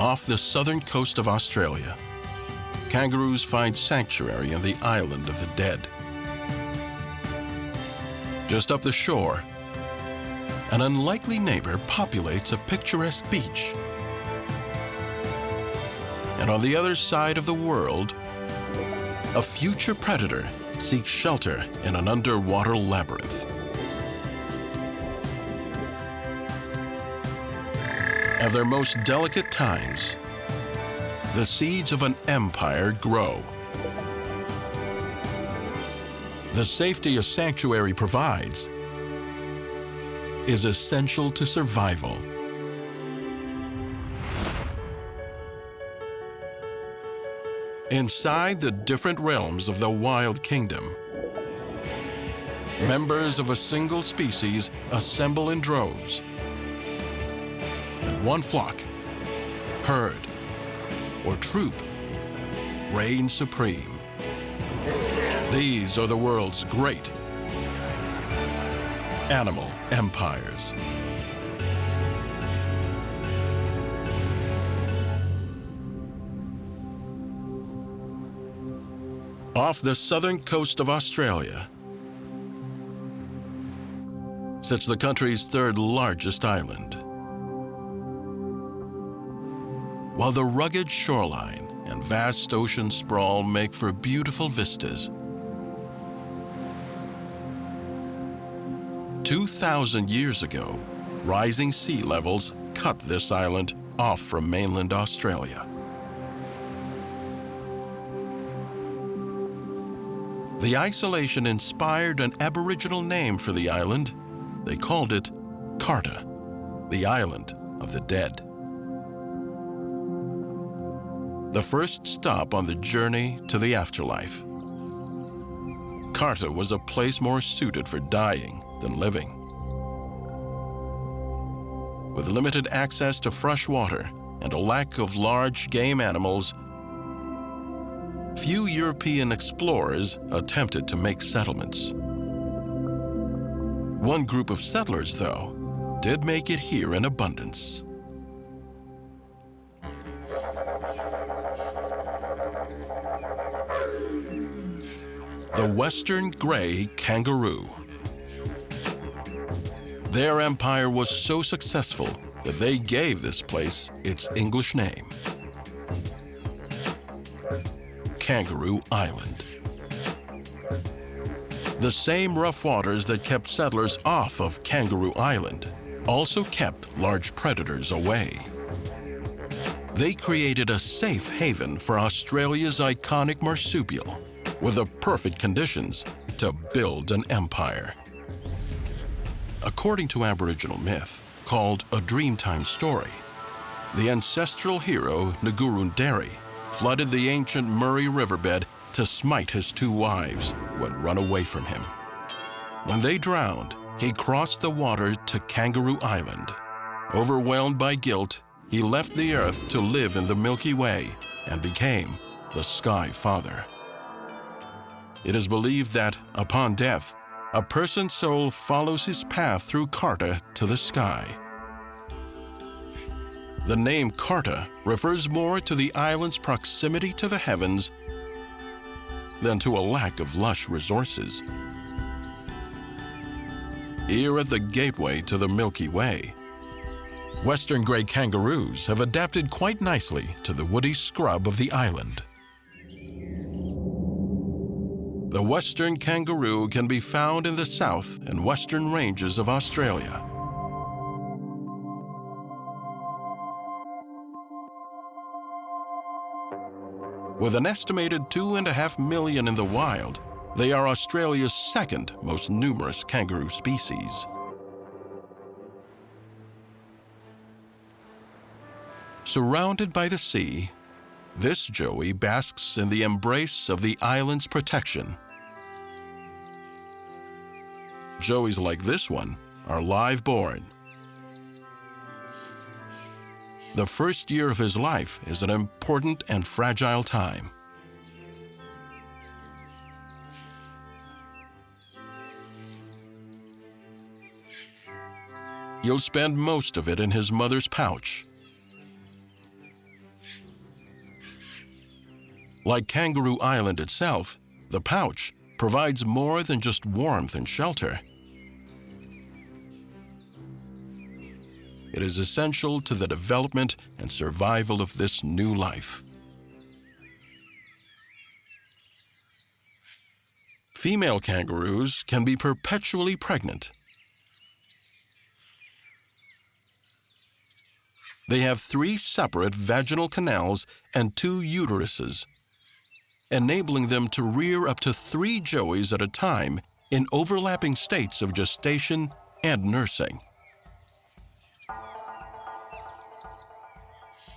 Off the southern coast of Australia, kangaroos find sanctuary in the island of the dead. Just up the shore, an unlikely neighbor populates a picturesque beach. And on the other side of the world, a future predator seeks shelter in an underwater labyrinth. At their most delicate times, the seeds of an empire grow. The safety a sanctuary provides is essential to survival. Inside the different realms of the wild kingdom, members of a single species assemble in droves. And one flock, herd, or troop reigns supreme. These are the world's great animal empires. Off the southern coast of Australia sits the country's third largest island. While the rugged shoreline and vast ocean sprawl make for beautiful vistas, 2,000 years ago, rising sea levels cut this island off from mainland Australia. The isolation inspired an Aboriginal name for the island. They called it Karta, the island of the dead. The first stop on the journey to the afterlife. Karta was a place more suited for dying than living. With limited access to fresh water and a lack of large game animals, few European explorers attempted to make settlements. One group of settlers, though, did make it here in abundance. The western gray kangaroo. Their empire was so successful that they gave this place its English name, Kangaroo Island. The same rough waters that kept settlers off of Kangaroo Island also kept large predators away. They created a safe haven for Australia's iconic marsupial, with the perfect conditions to build an empire. According to Aboriginal myth, called a Dreamtime story, the ancestral hero Ngurunderi flooded the ancient Murray riverbed to smite his two wives who had run away from him. When they drowned, he crossed the water to Kangaroo Island. Overwhelmed by guilt, he left the earth to live in the Milky Way and became the Sky Father. It is believed that, upon death, a person's soul follows his path through Karta to the sky. The name Karta refers more to the island's proximity to the heavens than to a lack of lush resources. Here at the gateway to the Milky Way, western gray kangaroos have adapted quite nicely to the woody scrub of the island. The western kangaroo can be found in the south and western ranges of Australia. With an estimated 2.5 million in the wild, they are Australia's second most numerous kangaroo species. Surrounded by the sea, this joey basks in the embrace of the island's protection. Joeys like this one are live-born. The first year of his life is an important and fragile time. He'll spend most of it in his mother's pouch. Like Kangaroo Island itself, the pouch provides more than just warmth and shelter. It is essential to the development and survival of this new life. Female kangaroos can be perpetually pregnant. They have 3 separate vaginal canals and 2 uteruses, enabling them to rear up to 3 joeys at a time in overlapping states of gestation and nursing.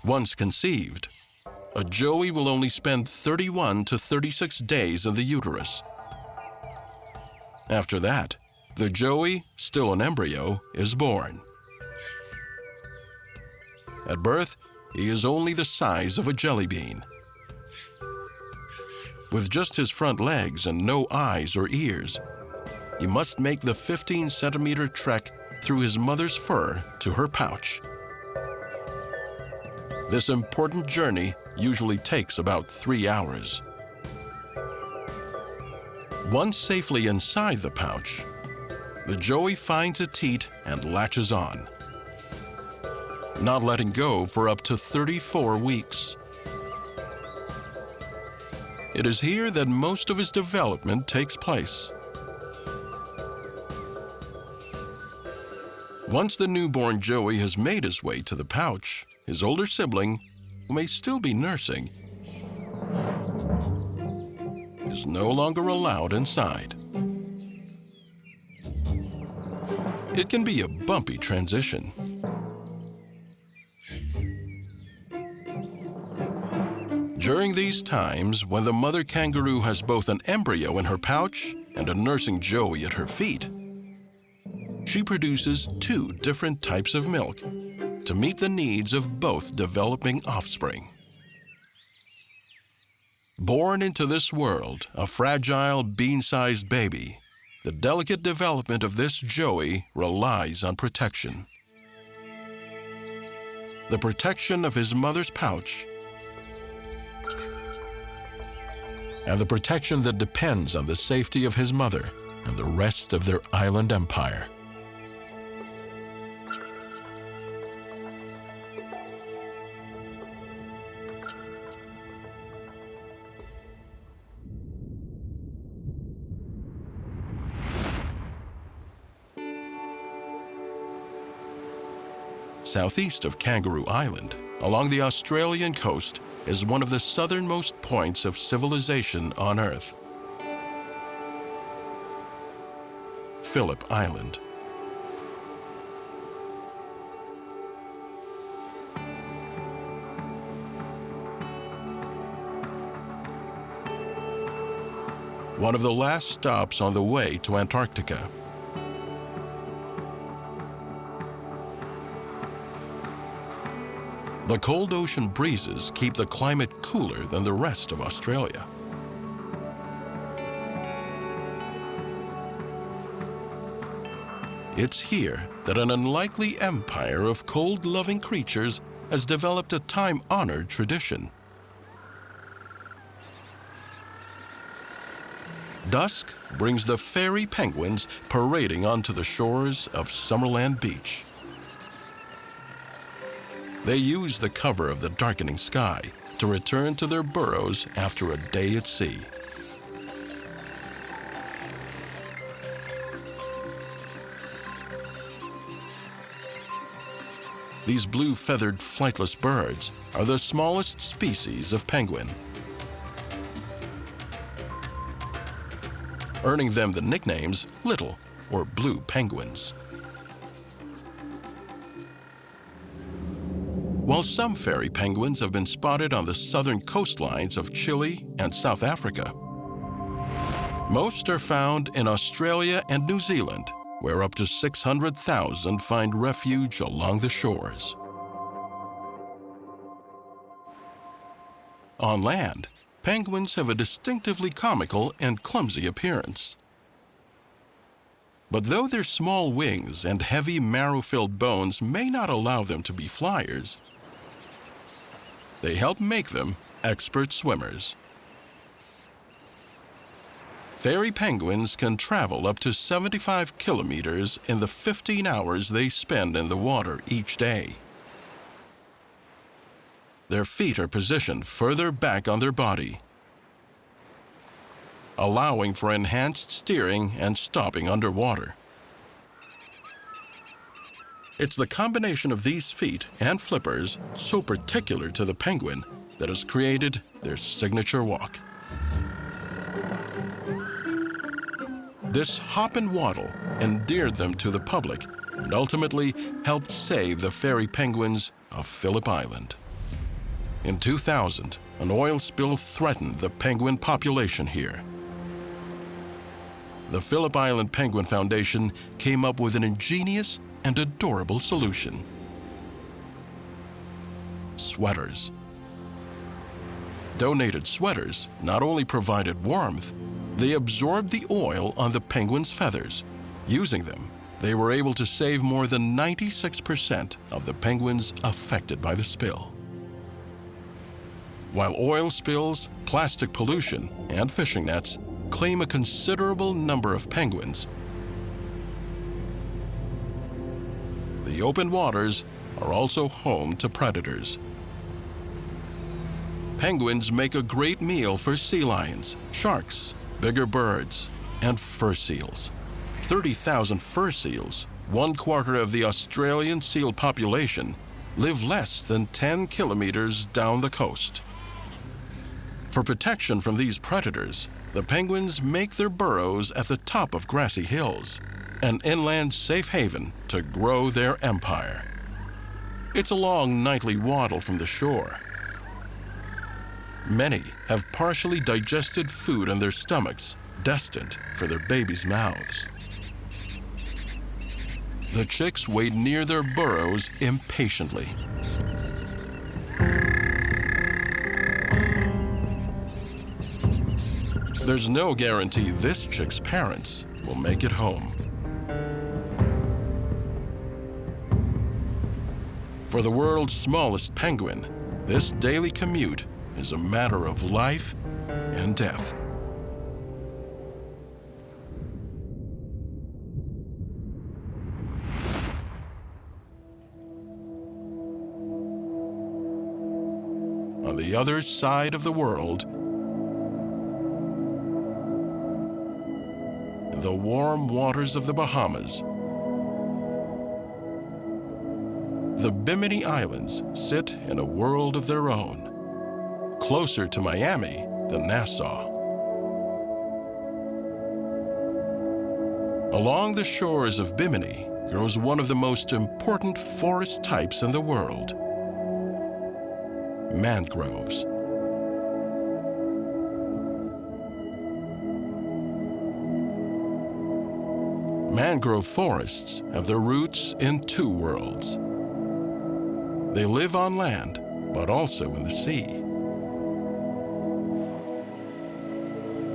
Once conceived, a joey will only spend 31 to 36 days in the uterus. After that, the joey, still an embryo, is born. At birth, he is only the size of a jelly bean. With just his front legs and no eyes or ears, he must make the 15-centimeter trek through his mother's fur to her pouch. This important journey usually takes about 3 hours. Once safely inside the pouch, the joey finds a teat and latches on, not letting go for up to 34 weeks. It is here that most of his development takes place. Once the newborn joey has made his way to the pouch, his older sibling, who may still be nursing, is no longer allowed inside. It can be a bumpy transition. During these times, when the mother kangaroo has both an embryo in her pouch and a nursing joey at her feet, she produces 2 different types of milk to meet the needs of both developing offspring. Born into this world, a fragile bean-sized baby, the delicate development of this joey relies on protection. The protection of his mother's pouch, and the protection that depends on the safety of his mother and the rest of their island empire. Southeast of Kangaroo Island, along the Australian coast, is one of the southernmost points of civilization on Earth. Phillip Island. One of the last stops on the way to Antarctica. The cold ocean breezes keep the climate cooler than the rest of Australia. It's here that an unlikely empire of cold-loving creatures has developed a time-honored tradition. Dusk brings the fairy penguins parading onto the shores of Summerland Beach. They use the cover of the darkening sky to return to their burrows after a day at sea. These blue-feathered flightless birds are the smallest species of penguin, earning them the nicknames little or blue penguins. While some fairy penguins have been spotted on the southern coastlines of Chile and South Africa, most are found in Australia and New Zealand, where up to 600,000 find refuge along the shores. On land, penguins have a distinctively comical and clumsy appearance. But though their small wings and heavy marrow-filled bones may not allow them to be flyers, they help make them expert swimmers. Fairy penguins can travel up to 75 kilometers in the 15 hours they spend in the water each day. Their feet are positioned further back on their body, allowing for enhanced steering and stopping underwater. It's the combination of these feet and flippers, so particular to the penguin, that has created their signature walk. This hop and waddle endeared them to the public and ultimately helped save the fairy penguins of Phillip Island. In 2000, an oil spill threatened the penguin population here. The Phillip Island Penguin Foundation came up with an ingenious and adorable solution: sweaters. Donated sweaters not only provided warmth, they absorbed the oil on the penguins' feathers. Using them, they were able to save more than 96% of the penguins affected by the spill. While oil spills, plastic pollution, and fishing nets claim a considerable number of penguins, the open waters are also home to predators. Penguins make a great meal for sea lions, sharks, bigger birds, and fur seals. 30,000 fur seals, 1/4 of the Australian seal population, live less than 10 kilometers down the coast. For protection from these predators, the penguins make their burrows at the top of grassy hills, an inland safe haven to grow their empire. It's a long nightly waddle from the shore. Many have partially digested food in their stomachs, destined for their babies' mouths. The chicks wait near their burrows impatiently. There's no guarantee this chick's parents will make it home. For the world's smallest penguin, this daily commute is a matter of life and death. On the other side of the world, in the warm waters of the Bahamas, the Bimini Islands sit in a world of their own, closer to Miami than Nassau. Along the shores of Bimini grows one of the most important forest types in the world: mangroves. Mangrove forests have their roots in two worlds. They live on land, but also in the sea.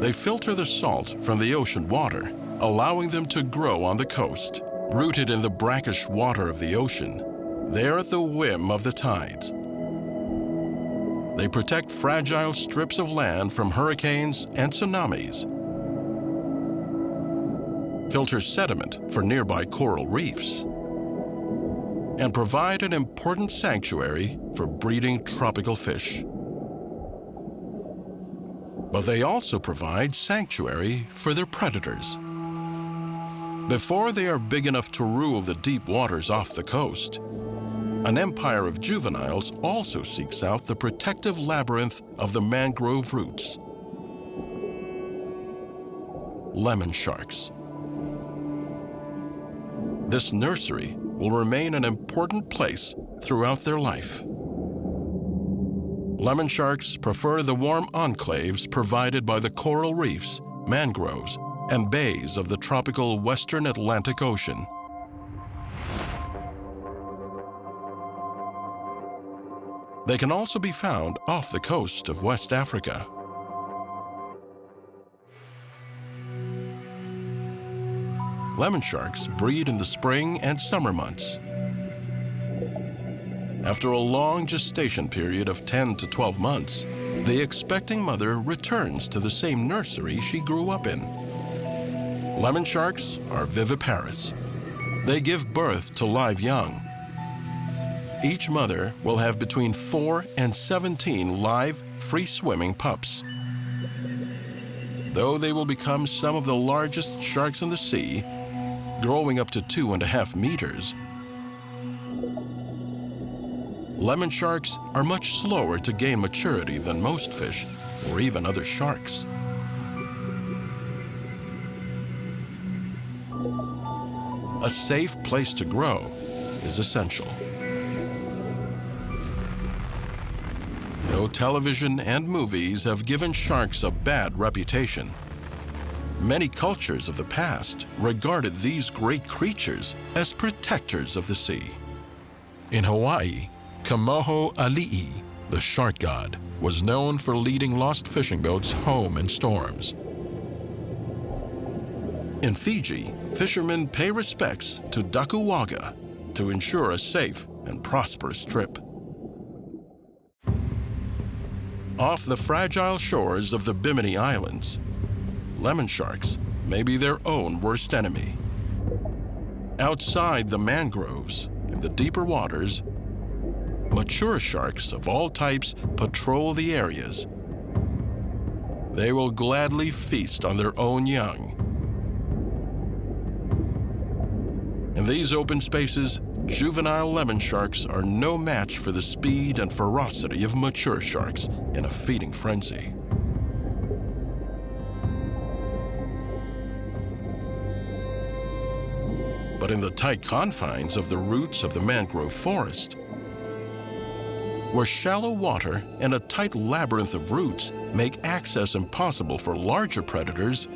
They filter the salt from the ocean water, allowing them to grow on the coast. Rooted in the brackish water of the ocean, they're at the whim of the tides. They protect fragile strips of land from hurricanes and tsunamis, filter sediment for nearby coral reefs, and provide an important sanctuary for breeding tropical fish. But they also provide sanctuary for their predators. Before they are big enough to rule the deep waters off the coast, an empire of juveniles also seeks out the protective labyrinth of the mangrove roots: lemon sharks. This nursery will remain an important place throughout their life. Lemon sharks prefer the warm enclaves provided by the coral reefs, mangroves, and bays of the tropical Western Atlantic Ocean. They can also be found off the coast of West Africa. Lemon sharks breed in the spring and summer months. After a long gestation period of 10 to 12 months, the expecting mother returns to the same nursery she grew up in. Lemon sharks are viviparous. They give birth to live young. Each mother will have between 4 and 17 live, free-swimming pups. Though they will become some of the largest sharks in the sea, growing up to 2.5 meters, lemon sharks are much slower to gain maturity than most fish or even other sharks. A safe place to grow is essential. No television and movies have given sharks a bad reputation. Many cultures of the past regarded these great creatures as protectors of the sea. In Hawaii, Kamoho Ali'i, the shark god, was known for leading lost fishing boats home in storms. In Fiji, fishermen pay respects to Dakuwaga to ensure a safe and prosperous trip. Off the fragile shores of the Bimini Islands, lemon sharks may be their own worst enemy. Outside the mangroves, in the deeper waters, mature sharks of all types patrol the areas. They will gladly feast on their own young. In these open spaces, juvenile lemon sharks are no match for the speed and ferocity of mature sharks in a feeding frenzy. But in the tight confines of the roots of the mangrove forest, where shallow water and a tight labyrinth of roots make access impossible for larger predators,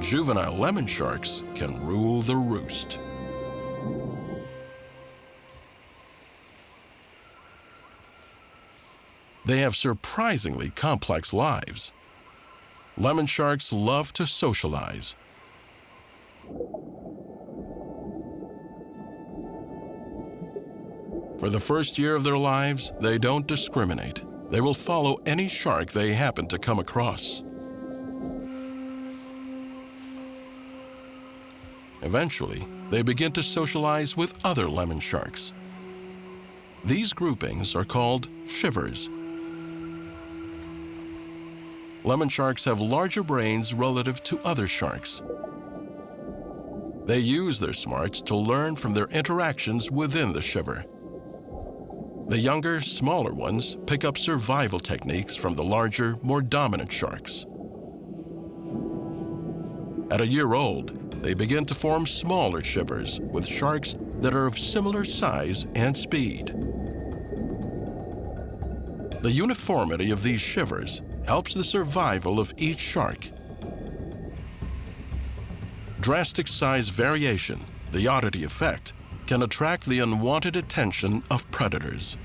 juvenile lemon sharks can rule the roost. They have surprisingly complex lives. Lemon sharks love to socialize. For the first year of their lives, they don't discriminate. They will follow any shark they happen to come across. Eventually, they begin to socialize with other lemon sharks. These groupings are called shivers. Lemon sharks have larger brains relative to other sharks. They use their smarts to learn from their interactions within the shiver. The younger, smaller ones pick up survival techniques from the larger, more dominant sharks. At a year old, they begin to form smaller shivers with sharks that are of similar size and speed. The uniformity of these shivers helps the survival of each shark. Drastic size variation, the oddity effect, can attract the unwanted attention of predators.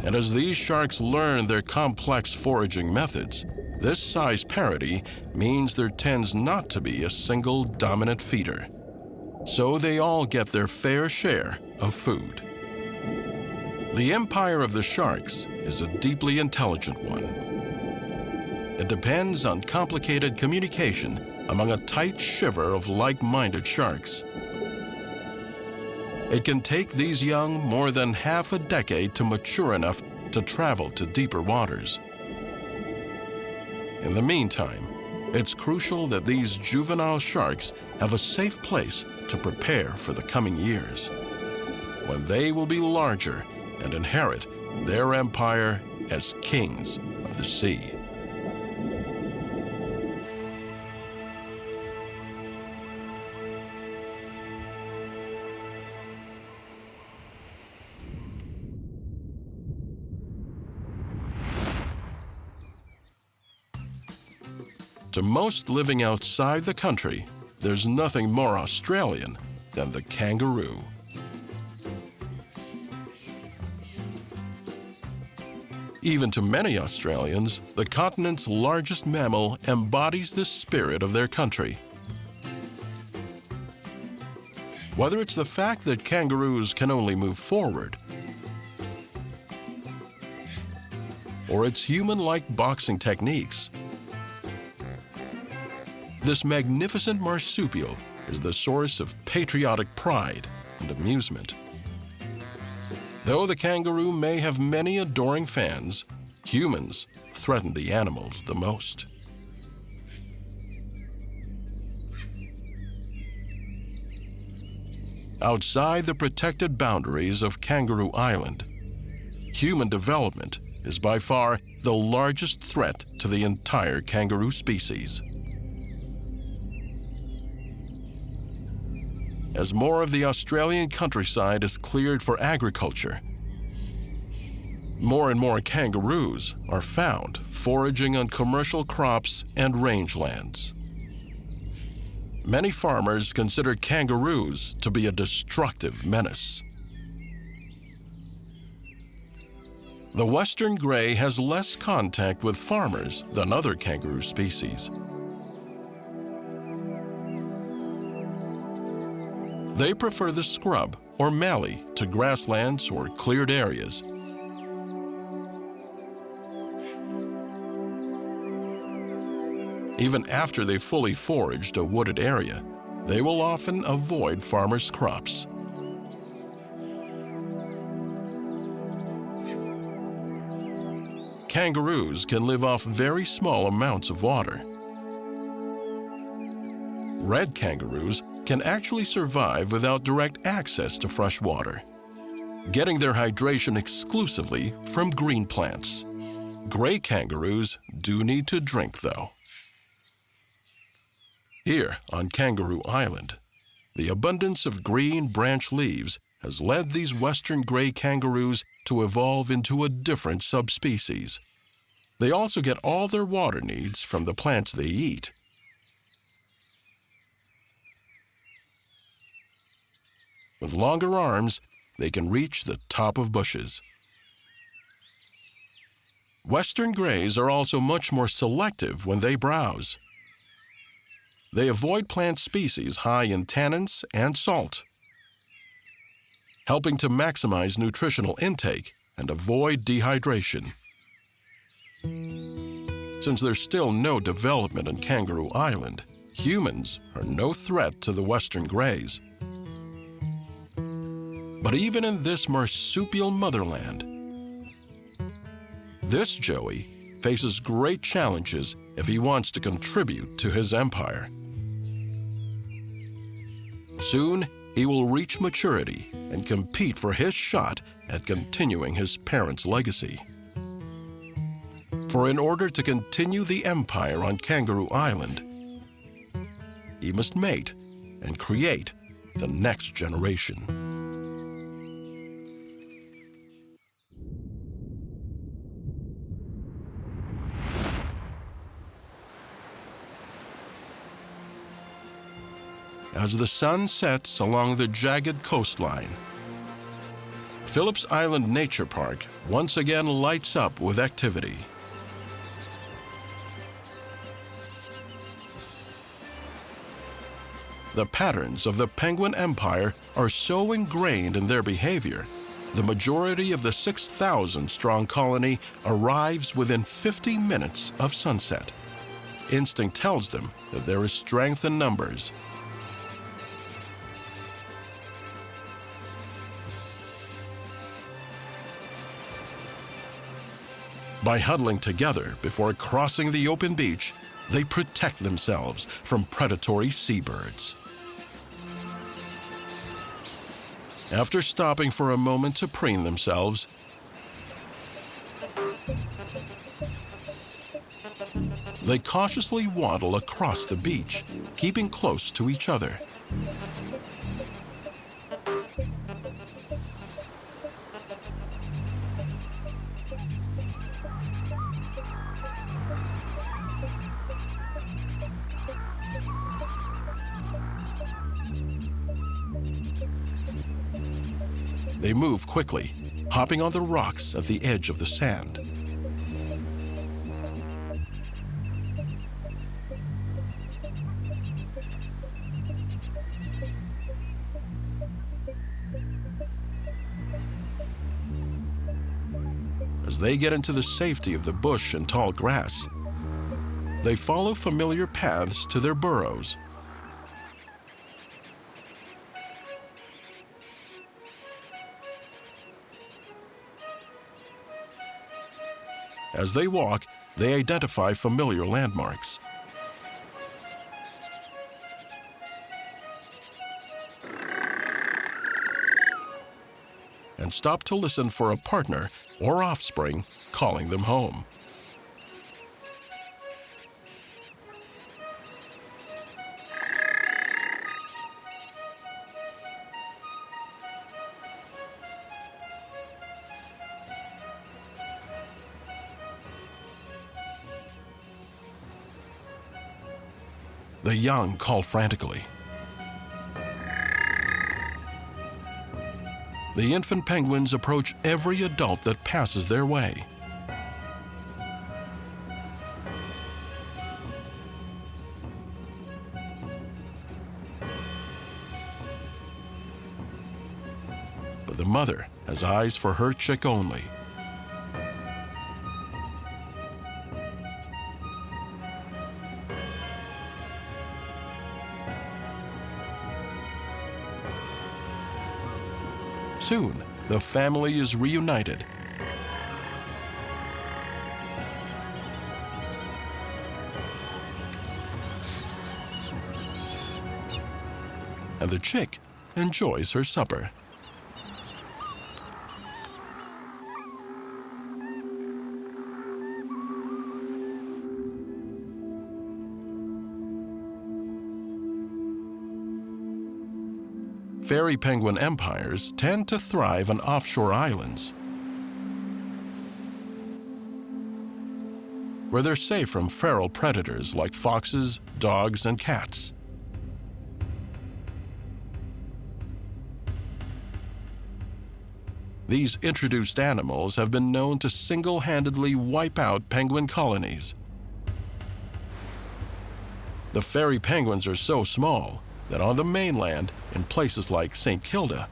And as these sharks learn their complex foraging methods, this size parity means there tends not to be a single dominant feeder. So they all get their fair share of food. The empire of the sharks is a deeply intelligent one. It depends on complicated communication among a tight shiver of like-minded sharks. It can take these young more than half a decade to mature enough to travel to deeper waters. In the meantime, it's crucial that these juvenile sharks have a safe place to prepare for the coming years, when they will be larger and inherit their empire as kings of the sea. To most living outside the country, there's nothing more Australian than the kangaroo. Even to many Australians, the continent's largest mammal embodies the spirit of their country. Whether it's the fact that kangaroos can only move forward, or its human-like boxing techniques, this magnificent marsupial is the source of patriotic pride and amusement. Though the kangaroo may have many adoring fans, humans threaten the animals the most. Outside the protected boundaries of Kangaroo Island, human development is by far the largest threat to the entire kangaroo species. As more of the Australian countryside is cleared for agriculture, more and more kangaroos are found foraging on commercial crops and rangelands. Many farmers consider kangaroos to be a destructive menace. The western gray has less contact with farmers than other kangaroo species. They prefer the scrub or mallee to grasslands or cleared areas. Even after they've fully foraged a wooded area, they will often avoid farmers' crops. Kangaroos can live off very small amounts of water. Red kangaroos can actually survive without direct access to fresh water, getting their hydration exclusively from green plants. Gray kangaroos do need to drink, though. Here on Kangaroo Island, the abundance of green branch leaves has led these western gray kangaroos to evolve into a different subspecies. They also get all their water needs from the plants they eat. With longer arms, they can reach the top of bushes. Western grays are also much more selective when they browse. They avoid plant species high in tannins and salt, helping to maximize nutritional intake and avoid dehydration. Since there's still no development on Kangaroo Island, humans are no threat to the western grays. But even in this marsupial motherland, this Joey faces great challenges if he wants to contribute to his empire. Soon, he will reach maturity and compete for his shot at continuing his parents' legacy. For in order to continue the empire on Kangaroo Island, he must mate and create the next generation. As the sun sets along the jagged coastline, Phillips Island Nature Park once again lights up with activity. The patterns of the penguin empire are so ingrained in their behavior, the majority of the 6,000-strong colony arrives within 50 minutes of sunset. Instinct tells them that there is strength in numbers. By huddling together before crossing the open beach, they protect themselves from predatory seabirds. After stopping for a moment to preen themselves, they cautiously waddle across the beach, keeping close to each other. They move quickly, hopping on the rocks at the edge of the sand. as they get into the safety of the bush and tall grass. They follow familiar paths to their burrows. As they walk, they identify familiar landmarks. And stop to listen for a partner or offspring calling them home. The young call frantically. The infant penguins approach every adult that passes their way. But the mother has eyes for her chick only. Soon, the family is reunited. And the chick enjoys her supper. Fairy penguin empires tend to thrive on offshore islands, where they're safe from feral predators like foxes, dogs, and cats. These introduced animals have been known to single-handedly wipe out penguin colonies. The fairy penguins are so small that on the mainland, in places like St. Kilda,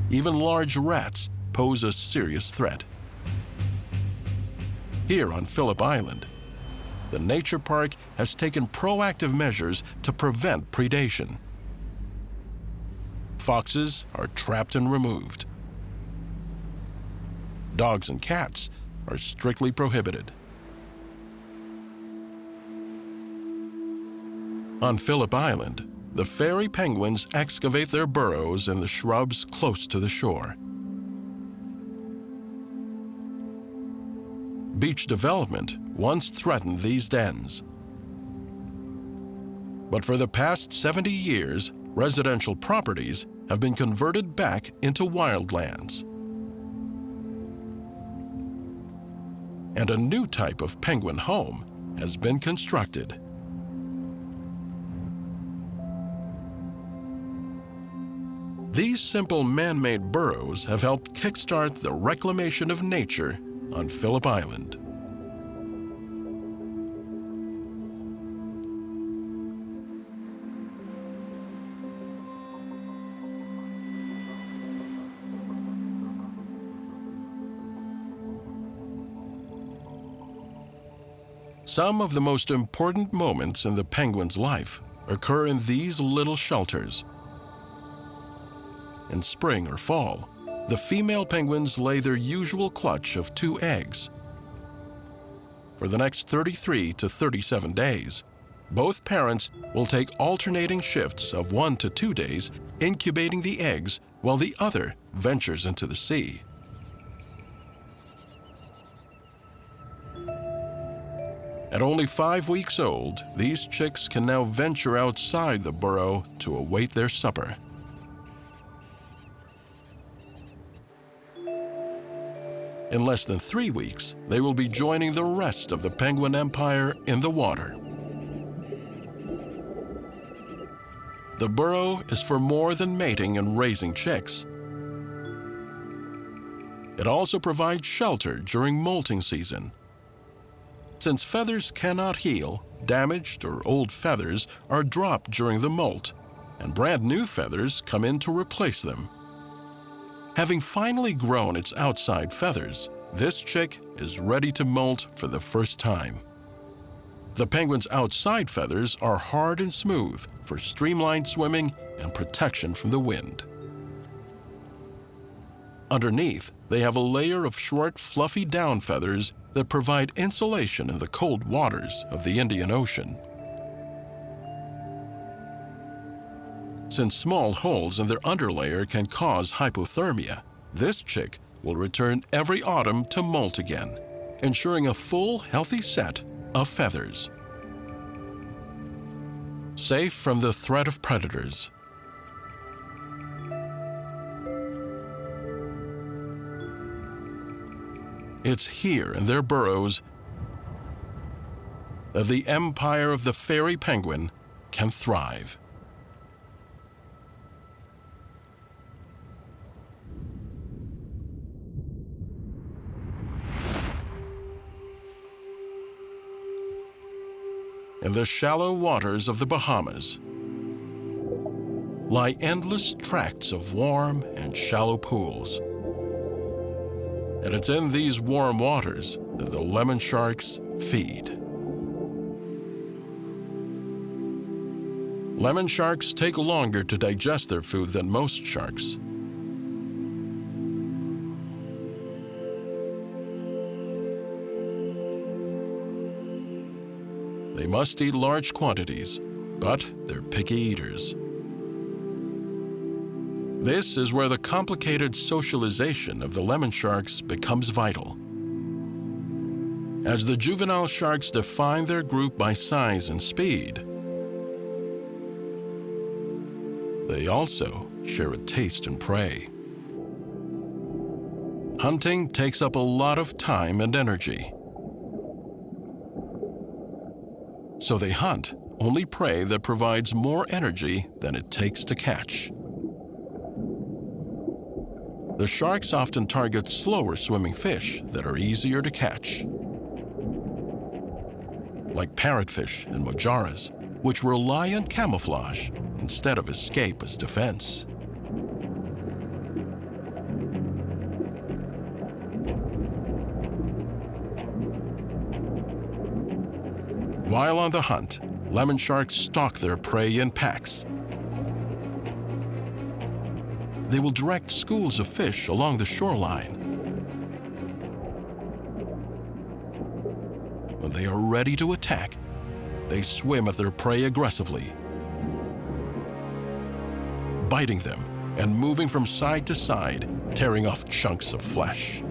even large rats pose a serious threat. Here on Phillip Island, the nature park has taken proactive measures to prevent predation. Foxes are trapped and removed. Dogs and cats are strictly prohibited. On Phillip Island, the fairy penguins excavate their burrows in the shrubs close to the shore. Beach development once threatened these dens. But for the past 70 years, residential properties have been converted back into wildlands. And a new type of penguin home has been constructed. These simple man-made burrows have helped kickstart the reclamation of nature on Phillip Island. Some of the most important moments in the penguin's life occur in these little shelters. In spring or fall, the female penguins lay their usual clutch of 2 eggs. For the next 33 to 37 days, both parents will take alternating shifts of 1 to 2 days incubating the eggs while the other ventures into the sea. At only 5 weeks old, these chicks can now venture outside the burrow to await their supper. In less than 3 weeks, they will be joining the rest of the penguin empire in the water. The burrow is for more than mating and raising chicks. It also provides shelter during molting season. Since feathers cannot heal, damaged or old feathers are dropped during the molt, and brand new feathers come in to replace them. Having finally grown its outside feathers, this chick is ready to molt for the first time. The penguin's outside feathers are hard and smooth for streamlined swimming and protection from the wind. Underneath, they have a layer of short, fluffy down feathers that provide insulation in the cold waters of the Indian Ocean. Since small holes in their underlayer can cause hypothermia, this chick will return every autumn to molt again, ensuring a full, healthy set of feathers. Safe from the threat of predators. It's here in their burrows that the empire of the fairy penguin can thrive. In the shallow waters of the Bahamas lie endless tracts of warm and shallow pools. And it's in these warm waters that the lemon sharks feed. Lemon sharks take longer to digest their food than most sharks. They must eat large quantities, but they're picky eaters. This is where the complicated socialization of the lemon sharks becomes vital. As the juvenile sharks define their group by size and speed, they also share a taste in prey. Hunting takes up a lot of time and energy. So they hunt only prey that provides more energy than it takes to catch. The sharks often target slower swimming fish that are easier to catch, like parrotfish and mojaras, which rely on camouflage instead of escape as defense. While on the hunt, lemon sharks stalk their prey in packs. They will direct schools of fish along the shoreline. When they are ready to attack, they swim at their prey aggressively, biting them and moving from side to side, tearing off chunks of flesh.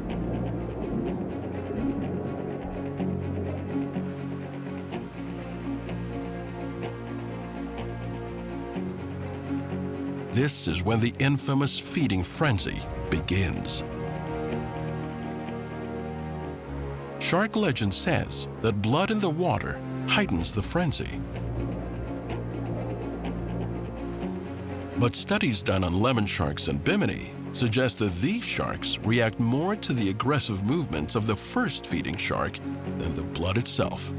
This is when the infamous feeding frenzy begins. Shark legend says that blood in the water heightens the frenzy. But studies done on lemon sharks and bimini suggest that these sharks react more to the aggressive movements of the first feeding shark than the blood itself.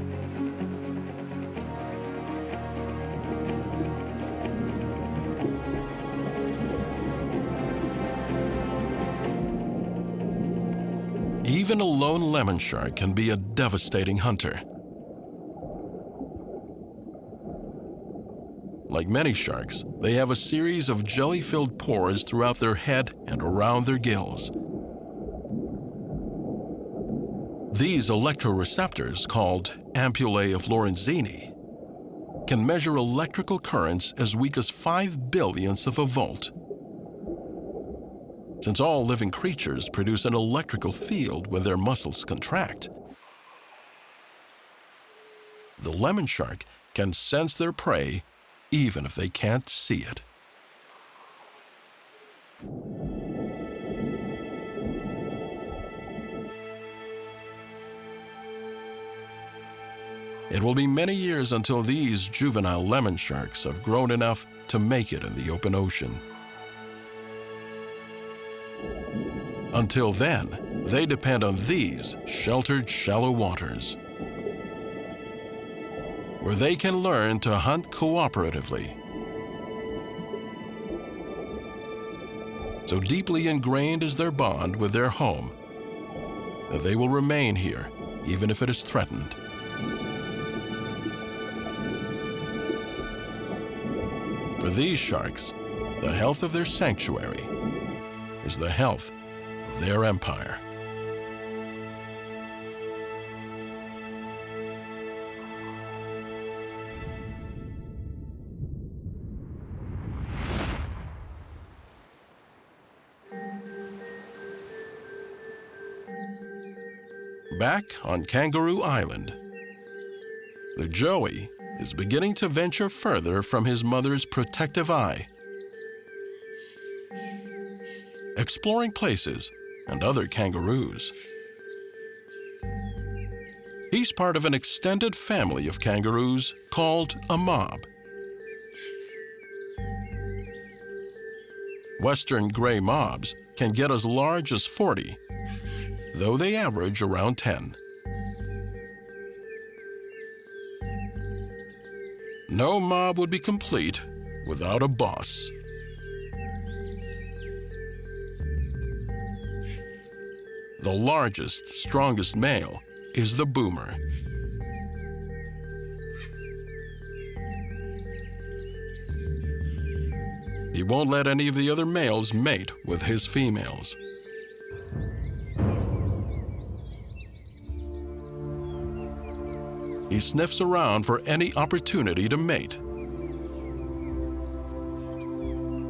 Even a lone lemon shark can be a devastating hunter. Like many sharks, they have a series of jelly-filled pores throughout their head and around their gills. These electroreceptors, called ampullae of Lorenzini, can measure electrical currents as weak as 5 billionths of a volt. Since all living creatures produce an electrical field when their muscles contract, the lemon shark can sense their prey even if they can't see it. It will be many years until these juvenile lemon sharks have grown enough to make it in the open ocean. Until then, they depend on these sheltered shallow waters, where they can learn to hunt cooperatively. So deeply ingrained is their bond with their home that they will remain here, even if it is threatened. For these sharks, the health of their sanctuary is the health of their empire. Back on Kangaroo Island, the joey is beginning to venture further from his mother's protective eye, exploring places and other kangaroos. He's part of an extended family of kangaroos called a mob. Western gray mobs can get as large as 40, though they average around 10. No mob would be complete without a boss. The largest, strongest male is the boomer. He won't let any of the other males mate with his females. He sniffs around for any opportunity to mate,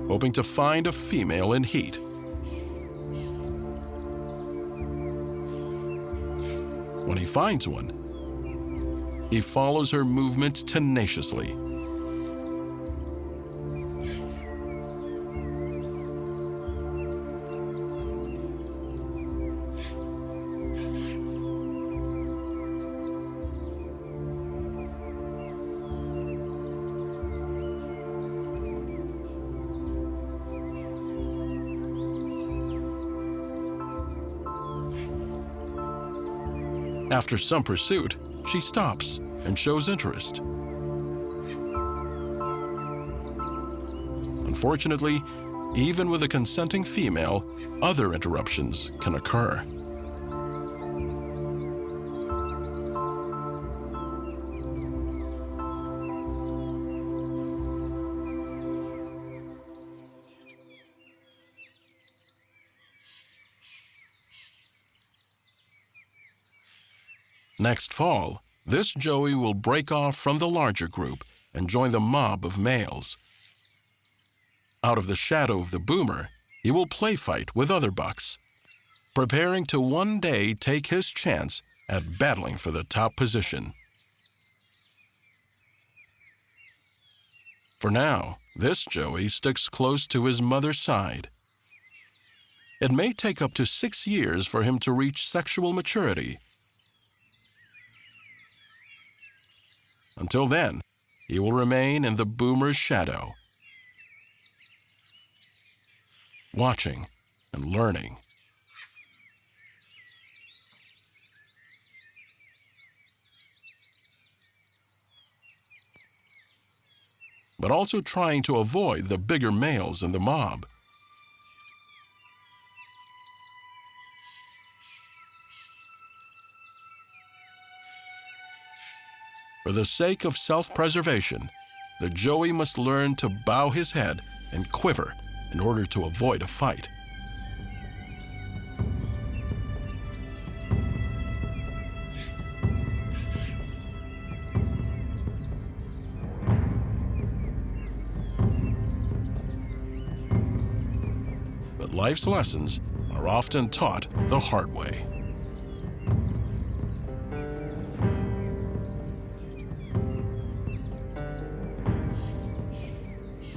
hoping to find a female in heat. When he finds one, he follows her movements tenaciously. After some pursuit, she stops and shows interest. Unfortunately, even with a consenting female, other interruptions can occur. Next fall, this joey will break off from the larger group and join the mob of males. Out of the shadow of the boomer, he will play fight with other bucks, preparing to one day take his chance at battling for the top position. For now, this joey sticks close to his mother's side. It may take up to 6 years for him to reach sexual maturity. Until then, he will remain in the boomer's shadow, watching and learning. But also trying to avoid the bigger males in the mob. For the sake of self-preservation, the joey must learn to bow his head and quiver in order to avoid a fight. But life's lessons are often taught the hard way.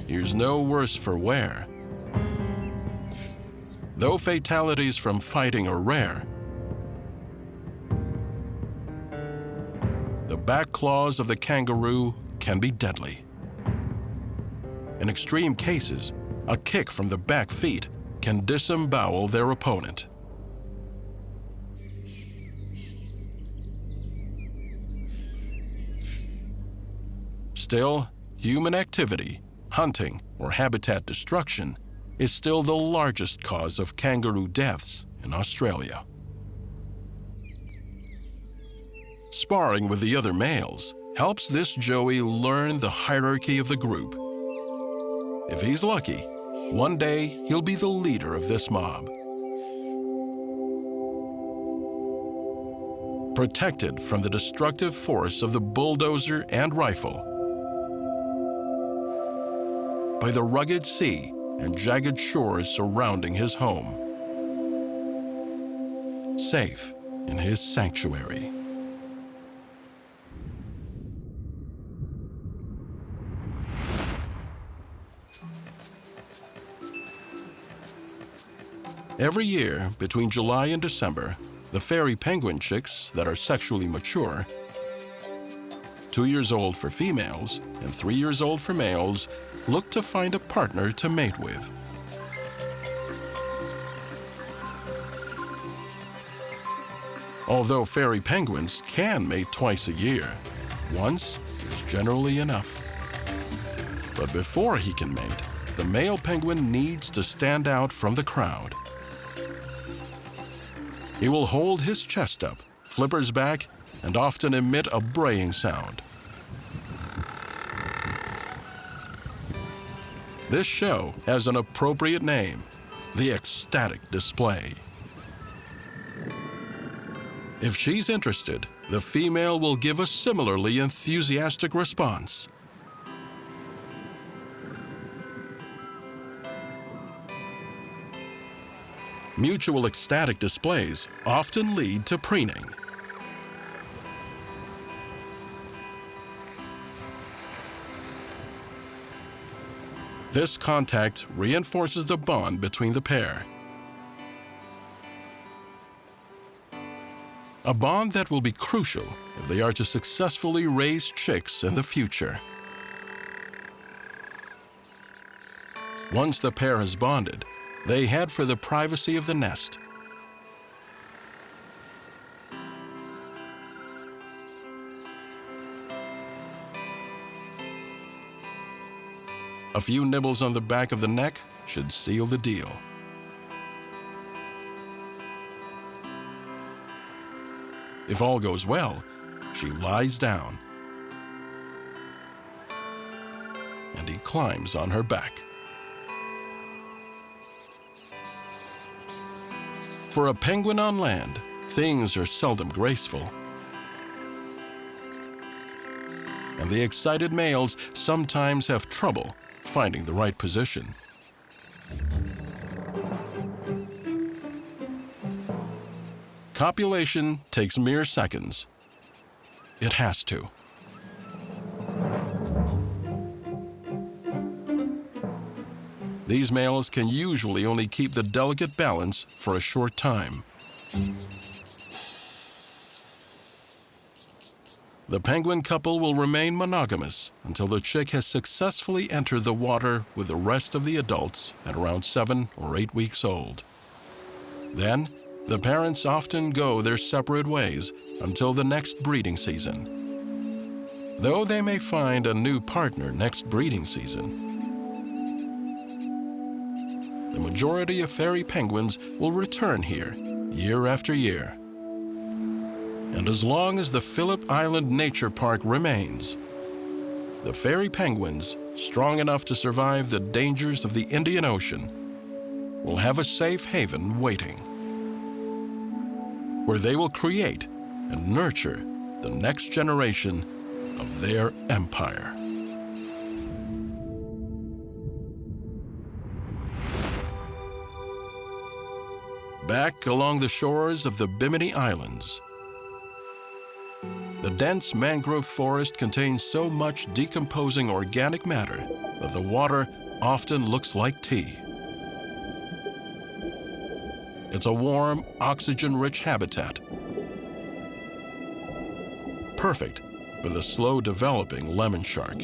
Here's no worse for wear. Though fatalities from fighting are rare, the back claws of the kangaroo can be deadly. In extreme cases, a kick from the back feet can disembowel their opponent. Still, human activity, hunting, or habitat destruction is still the largest cause of kangaroo deaths in Australia. Sparring with the other males helps this joey learn the hierarchy of the group. If he's lucky, one day he'll be the leader of this mob. Protected from the destructive force of the bulldozer and rifle, by the rugged sea and jagged shores surrounding his home, safe in his sanctuary. Every year, between July and December, the fairy penguin chicks that are sexually mature, 2 years old for females and 3 years old for males, look to find a partner to mate with. Although fairy penguins can mate twice a year, once is generally enough. But before he can mate, the male penguin needs to stand out from the crowd. He will hold his chest up, flippers back, and often emit a braying sound. This show has an appropriate name, the ecstatic display. If she's interested, the female will give a similarly enthusiastic response. Mutual ecstatic displays often lead to preening. This contact reinforces the bond between the pair. A bond that will be crucial if they are to successfully raise chicks in the future. Once the pair has bonded, they head for the privacy of the nest. A few nibbles on the back of the neck should seal the deal. If all goes well, she lies down, and he climbs on her back. For a penguin on land, things are seldom graceful. And the excited males sometimes have trouble finding the right position. Copulation takes mere seconds. It has to. These males can usually only keep the delicate balance for a short time. The penguin couple will remain monogamous until the chick has successfully entered the water with the rest of the adults at around 7 or 8 weeks old. Then, the parents often go their separate ways until the next breeding season. Though they may find a new partner next breeding season, the majority of fairy penguins will return here year after year. And as long as the Phillip Island Nature Park remains, the fairy penguins, strong enough to survive the dangers of the Indian Ocean, will have a safe haven waiting, where they will create and nurture the next generation of their empire. Back along the shores of the Bimini Islands, the dense mangrove forest contains so much decomposing organic matter that the water often looks like tea. It's a warm, oxygen-rich habitat, perfect for the slow-developing lemon shark.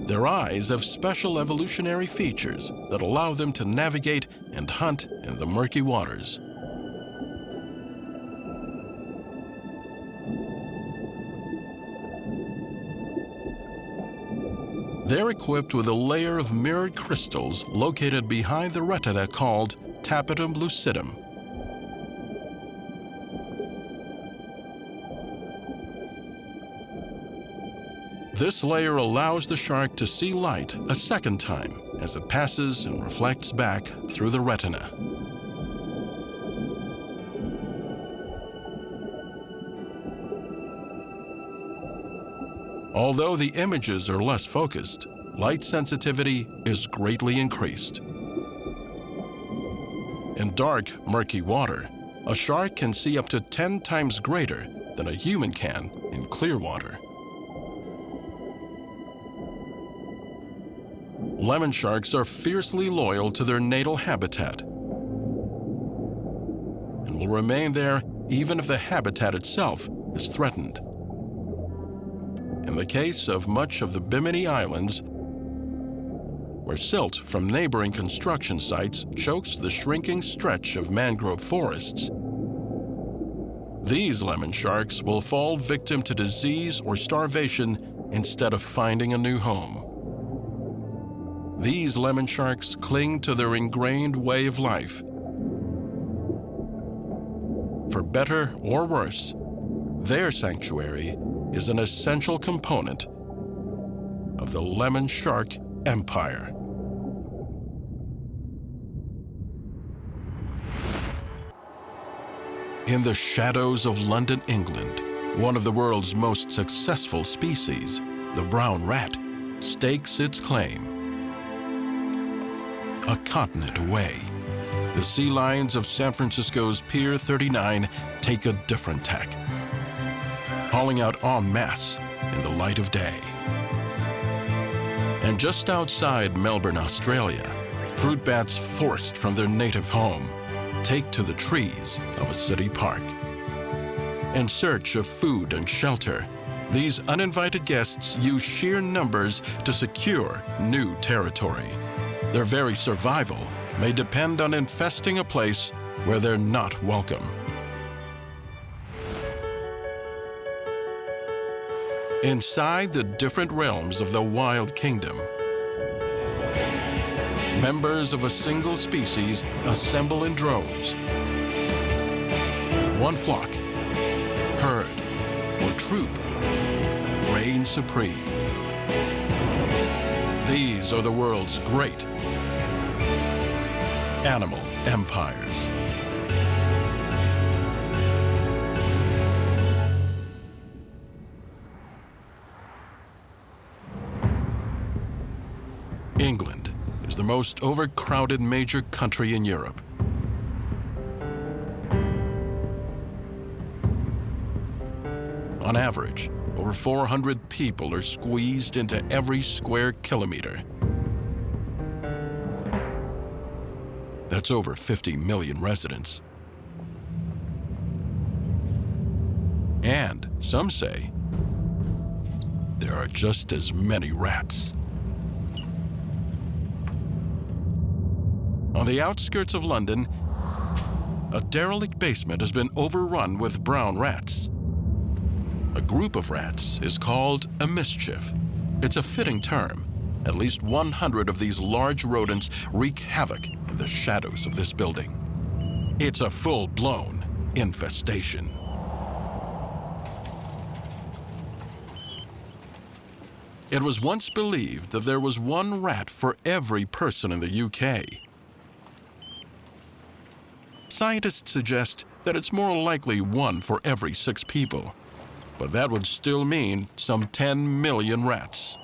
Their eyes have special evolutionary features that allow them to navigate and hunt in the murky waters. They're equipped with a layer of mirrored crystals located behind the retina called tapetum lucidum. This layer allows the shark to see light a second time as it passes and reflects back through the retina. Although the images are less focused, light sensitivity is greatly increased. In dark, murky water, a shark can see up to 10 times greater than a human can in clear water. Lemon sharks are fiercely loyal to their natal habitat and will remain there even if the habitat itself is threatened. In the case of much of the Bimini Islands, where silt from neighboring construction sites chokes the shrinking stretch of mangrove forests, these lemon sharks will fall victim to disease or starvation instead of finding a new home. These lemon sharks cling to their ingrained way of life. For better or worse, their sanctuary is an essential component of the lemon shark empire. In the shadows of London, England, one of the world's most successful species, the brown rat, stakes its claim. A continent away, the sea lions of San Francisco's Pier 39 take a different tack, hauling out en masse in the light of day. And just outside Melbourne, Australia, fruit bats forced from their native home take to the trees of a city park. In search of food and shelter, these uninvited guests use sheer numbers to secure new territory. Their very survival may depend on infesting a place where they're not welcome. Inside the different realms of the wild kingdom, members of a single species assemble in droves. One flock, herd, or troop reign supreme. These are the world's great animal empires. England is the most overcrowded major country in Europe. On average, over 400 people are squeezed into every square kilometer. That's over 50 million residents. And some say there are just as many rats. On the outskirts of London, a derelict basement has been overrun with brown rats. A group of rats is called a mischief. It's a fitting term. At least 100 of these large rodents wreak havoc in the shadows of this building. It's a full-blown infestation. It was once believed that there was one rat for every person in the UK. Scientists suggest that it's more likely one for every 6 people, but that would still mean some 10 million rats.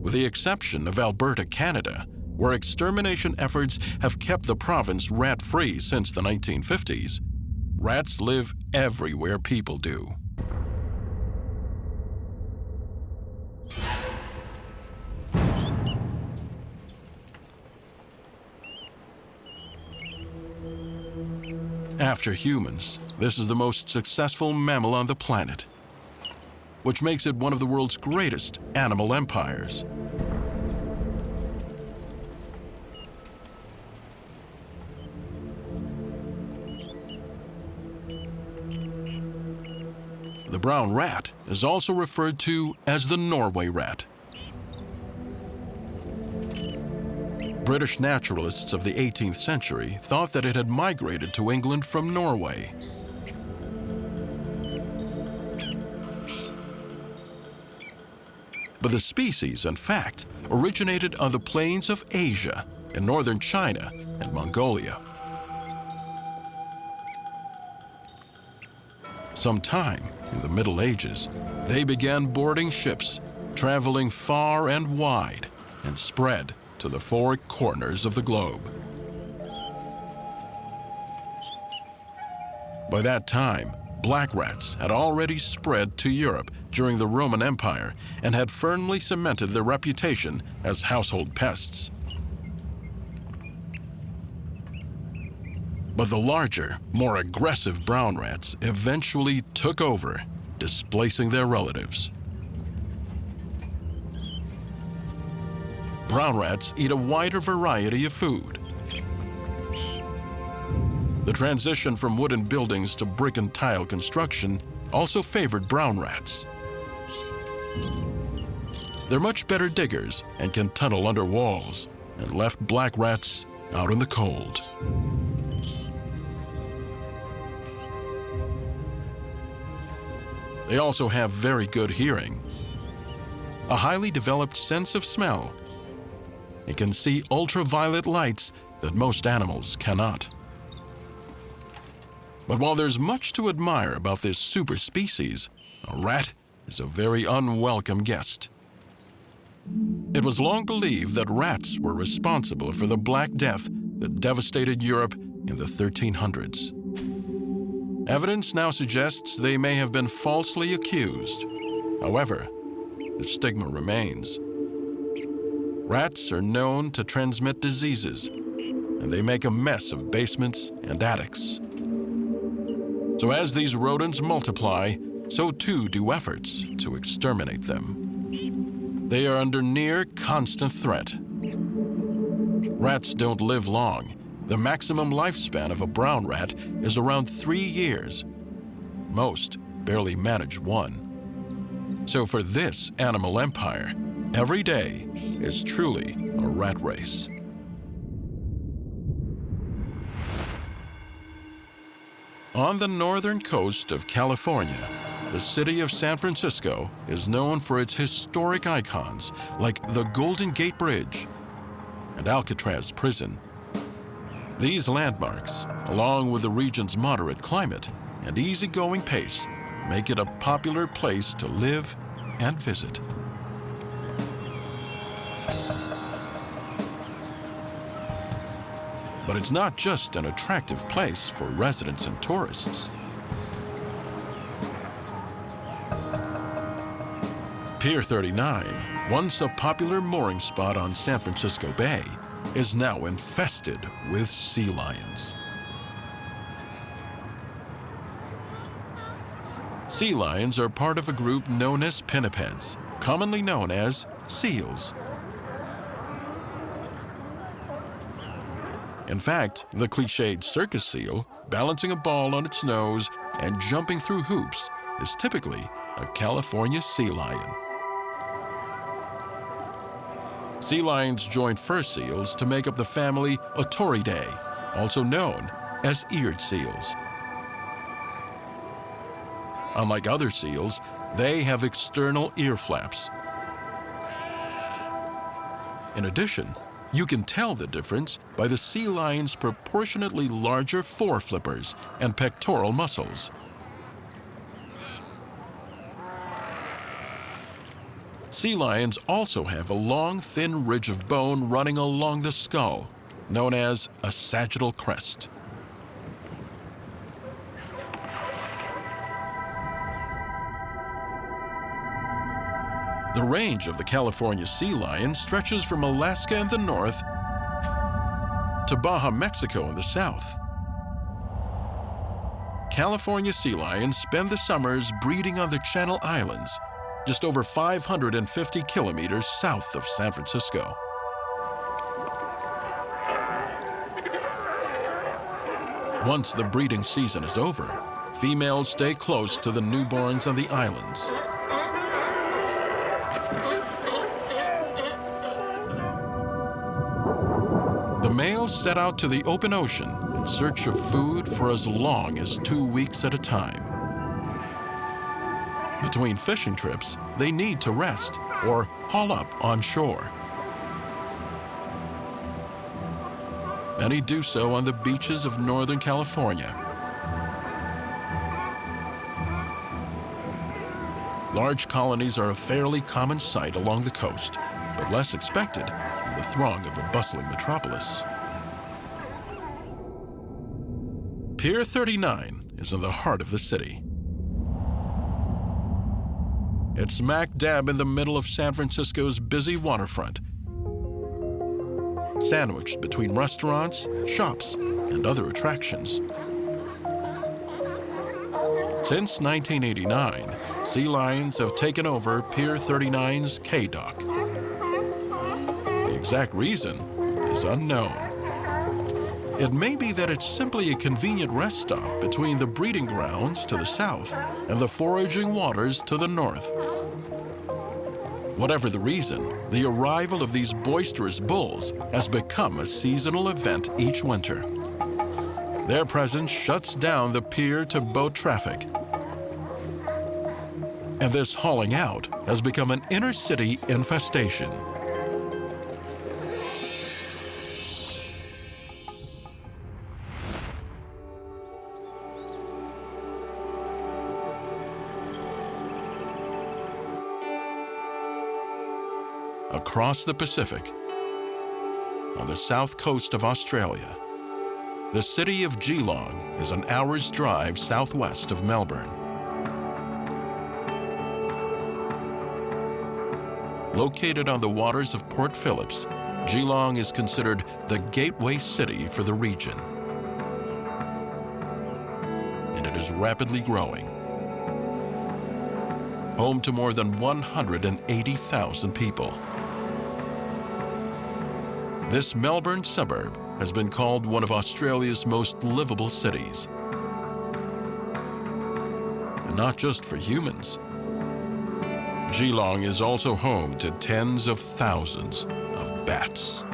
With the exception of Alberta, Canada, where extermination efforts have kept the province rat-free since the 1950s, rats live everywhere people do. After humans, this is the most successful mammal on the planet, which makes it one of the world's greatest animal empires. The brown rat is also referred to as the Norway rat. British naturalists of the 18th century thought that it had migrated to England from Norway. But the species, in fact, originated on the plains of Asia, in northern China and Mongolia. Sometime in the Middle Ages, they began boarding ships, traveling far and wide, and spread to the four corners of the globe. By that time, black rats had already spread to Europe during the Roman Empire and had firmly cemented their reputation as household pests. But the larger, more aggressive brown rats eventually took over, displacing their relatives. Brown rats eat a wider variety of food. The transition from wooden buildings to brick and tile construction also favored brown rats. They're much better diggers and can tunnel under walls, and left black rats out in the cold. They also have very good hearing, a highly developed sense of smell, and can see ultraviolet lights that most animals cannot. But while there's much to admire about this super species, a rat is a very unwelcome guest. It was long believed that rats were responsible for the Black Death that devastated Europe in the 1300s. Evidence now suggests they may have been falsely accused. However, the stigma remains. Rats are known to transmit diseases, and they make a mess of basements and attics. So as these rodents multiply, so too do efforts to exterminate them. They are under near constant threat. Rats don't live long. The maximum lifespan of a brown rat is around 3 years. Most barely manage 1. So for this animal empire, every day is truly a rat race. On the northern coast of California, the city of San Francisco is known for its historic icons like the Golden Gate Bridge and Alcatraz Prison. These landmarks, along with the region's moderate climate and easygoing pace, make it a popular place to live and visit. But it's not just an attractive place for residents and tourists. Pier 39, once a popular mooring spot on San Francisco Bay, is now infested with sea lions. Sea lions are part of a group known as pinnipeds, commonly known as seals. In fact, the cliched circus seal, balancing a ball on its nose and jumping through hoops, is typically a California sea lion. Sea lions join fur seals to make up the family Otoridae, also known as eared seals. Unlike other seals, they have external ear flaps. In addition, you can tell the difference by the sea lion's proportionately larger foreflippers and pectoral muscles. Sea lions also have a long, thin ridge of bone running along the skull, known as a sagittal crest. The range of the California sea lion stretches from Alaska in the north to Baja, Mexico in the south. California sea lions spend the summers breeding on the Channel Islands, just over 550 kilometers south of San Francisco. Once the breeding season is over, females stay close to the newborns on the islands. males set out to the open ocean in search of food for as long as 2 weeks at a time. Between fishing trips, they need to rest or haul up on shore. Many do so on the beaches of Northern California. Large colonies are a fairly common sight along the coast, but less expected in the throng of a bustling metropolis. Pier 39 is in the heart of the city. It's smack dab in the middle of San Francisco's busy waterfront, sandwiched between restaurants, shops, and other attractions. Since 1989, sea lions have taken over Pier 39's K-Dock. The exact reason is unknown. It may be that it's simply a convenient rest stop between the breeding grounds to the south and the foraging waters to the north. Whatever the reason, the arrival of these boisterous bulls has become a seasonal event each winter. Their presence shuts down the pier to boat traffic. And this hauling out has become an inner-city infestation. Across the Pacific, on the south coast of Australia, the city of Geelong is an hour's drive southwest of Melbourne. Located on the waters of Port Phillip, Geelong is considered the gateway city for the region. And it is rapidly growing. Home to more than 180,000 people. This Melbourne suburb has been called one of Australia's most livable cities. And not just for humans. Geelong is also home to tens of thousands of bats.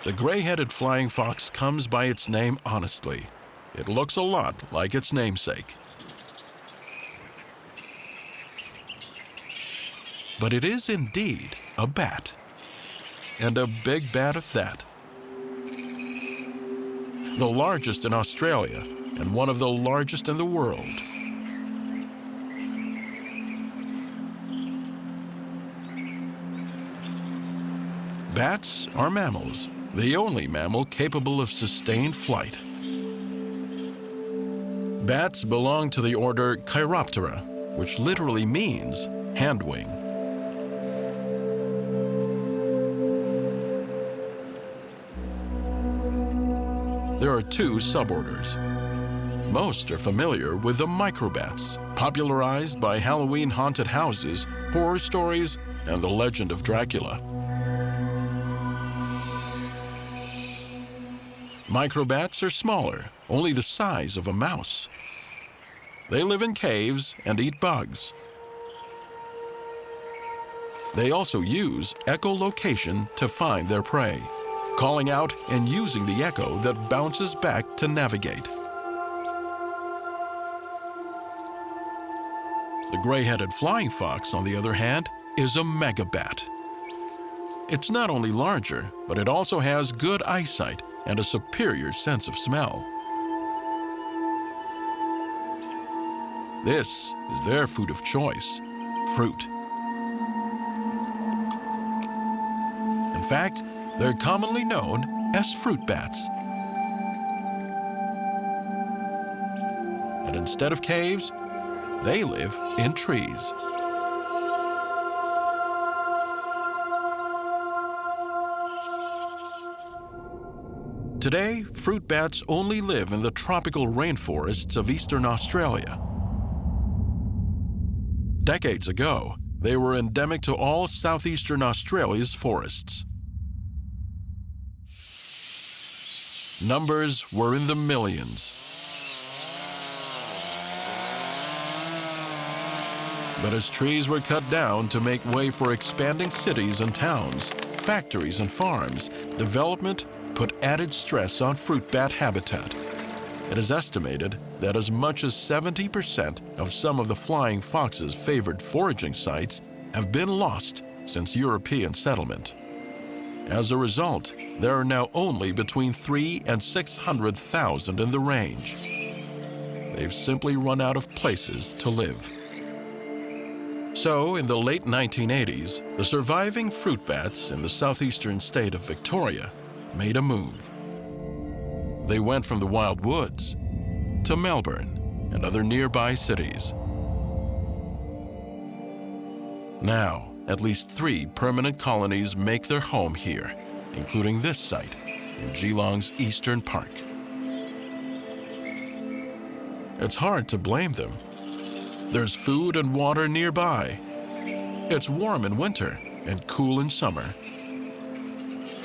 The gray-headed flying fox comes by its name honestly. It looks a lot like its namesake. But it is indeed a bat, and a big bat at that. The largest in Australia and one of the largest in the world. Bats are mammals, the only mammal capable of sustained flight. Bats belong to the order Chiroptera, which literally means hand wing. There are two suborders. Most are familiar with the microbats, popularized by Halloween haunted houses, horror stories, and the legend of Dracula. Microbats are smaller, only the size of a mouse. They live in caves and eat bugs. They also use echolocation to find their prey, calling out and using the echo that bounces back to navigate. The gray-headed flying fox, on the other hand, is a megabat. It's not only larger, but it also has good eyesight and a superior sense of smell. This is their food of choice, fruit. In fact, they're commonly known as fruit bats. And instead of caves, they live in trees. Today, fruit bats only live in the tropical rainforests of eastern Australia. Decades ago, they were endemic to all southeastern Australia's forests. Numbers were in the millions. But as trees were cut down to make way for expanding cities and towns, factories and farms, development put added stress on fruit bat habitat. It is estimated that as much as 70% of some of the flying fox's favored foraging sites have been lost since European settlement. As a result, there are now only between 300,000 and 600,000 in the range. They've simply run out of places to live. So, in the late 1980s, the surviving fruit bats in the southeastern state of Victoria made a move. They went from the wild woods to Melbourne and other nearby cities. Now, at least 3 permanent colonies make their home here, including this site in Geelong's Eastern Park. It's hard to blame them. There's food and water nearby. It's warm in winter and cool in summer.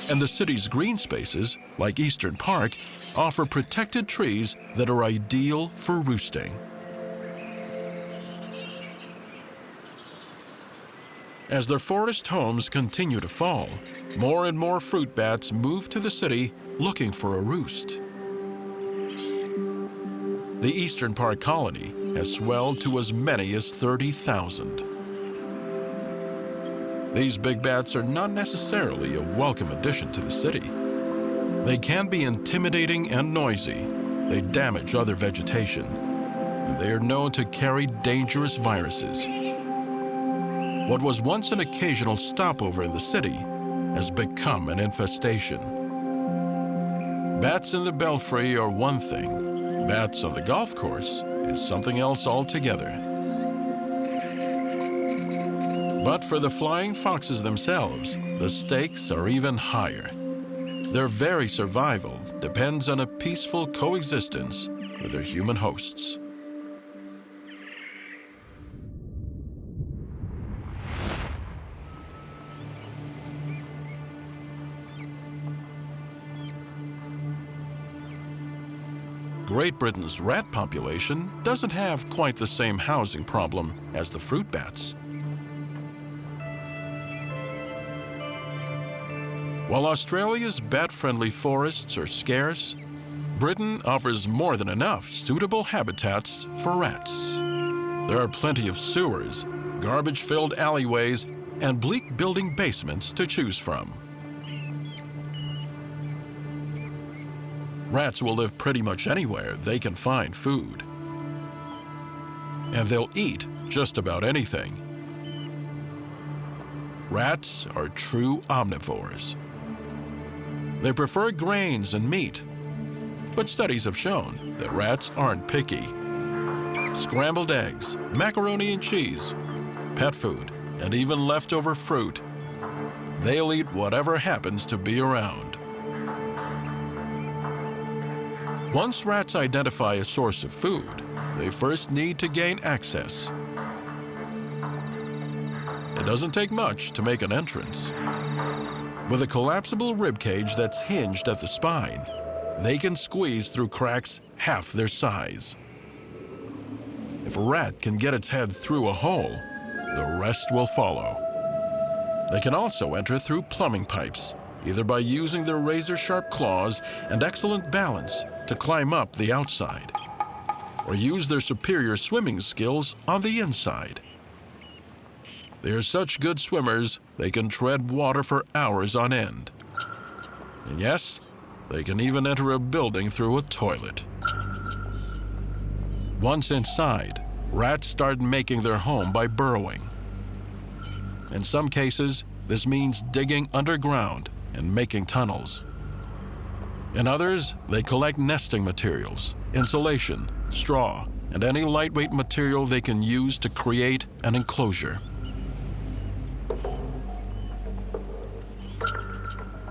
And the city's green spaces, like Eastern Park, offer protected trees that are ideal for roosting. As their forest homes continue to fall, more and more fruit bats move to the city looking for a roost. The Eastern Park colony has swelled to as many as 30,000. These big bats are not necessarily a welcome addition to the city. They can be intimidating and noisy. They damage other vegetation, and they are known to carry dangerous viruses. What was once an occasional stopover in the city has become an infestation. Bats in the belfry are one thing. Bats on the golf course is something else altogether. But for the flying foxes themselves, the stakes are even higher. Their very survival depends on a peaceful coexistence with their human hosts. Great Britain's rat population doesn't have quite the same housing problem as the fruit bats. While Australia's bat-friendly forests are scarce, Britain offers more than enough suitable habitats for rats. There are plenty of sewers, garbage-filled alleyways, and bleak building basements to choose from. Rats will live pretty much anywhere they can find food. And they'll eat just about anything. Rats are true omnivores. They prefer grains and meat, but studies have shown that rats aren't picky. Scrambled eggs, macaroni and cheese, pet food, and even leftover fruit. They'll eat whatever happens to be around. Once rats identify a source of food, they first need to gain access. It doesn't take much to make an entrance. With a collapsible ribcage that's hinged at the spine, they can squeeze through cracks half their size. If a rat can get its head through a hole, the rest will follow. They can also enter through plumbing pipes, either by using their razor-sharp claws and excellent balance to climb up the outside, or use their superior swimming skills on the inside. They are such good swimmers, they can tread water for hours on end. And yes, they can even enter a building through a toilet. Once inside, rats start making their home by burrowing. In some cases, this means digging underground and making tunnels. In others, they collect nesting materials, insulation, straw, and any lightweight material they can use to create an enclosure.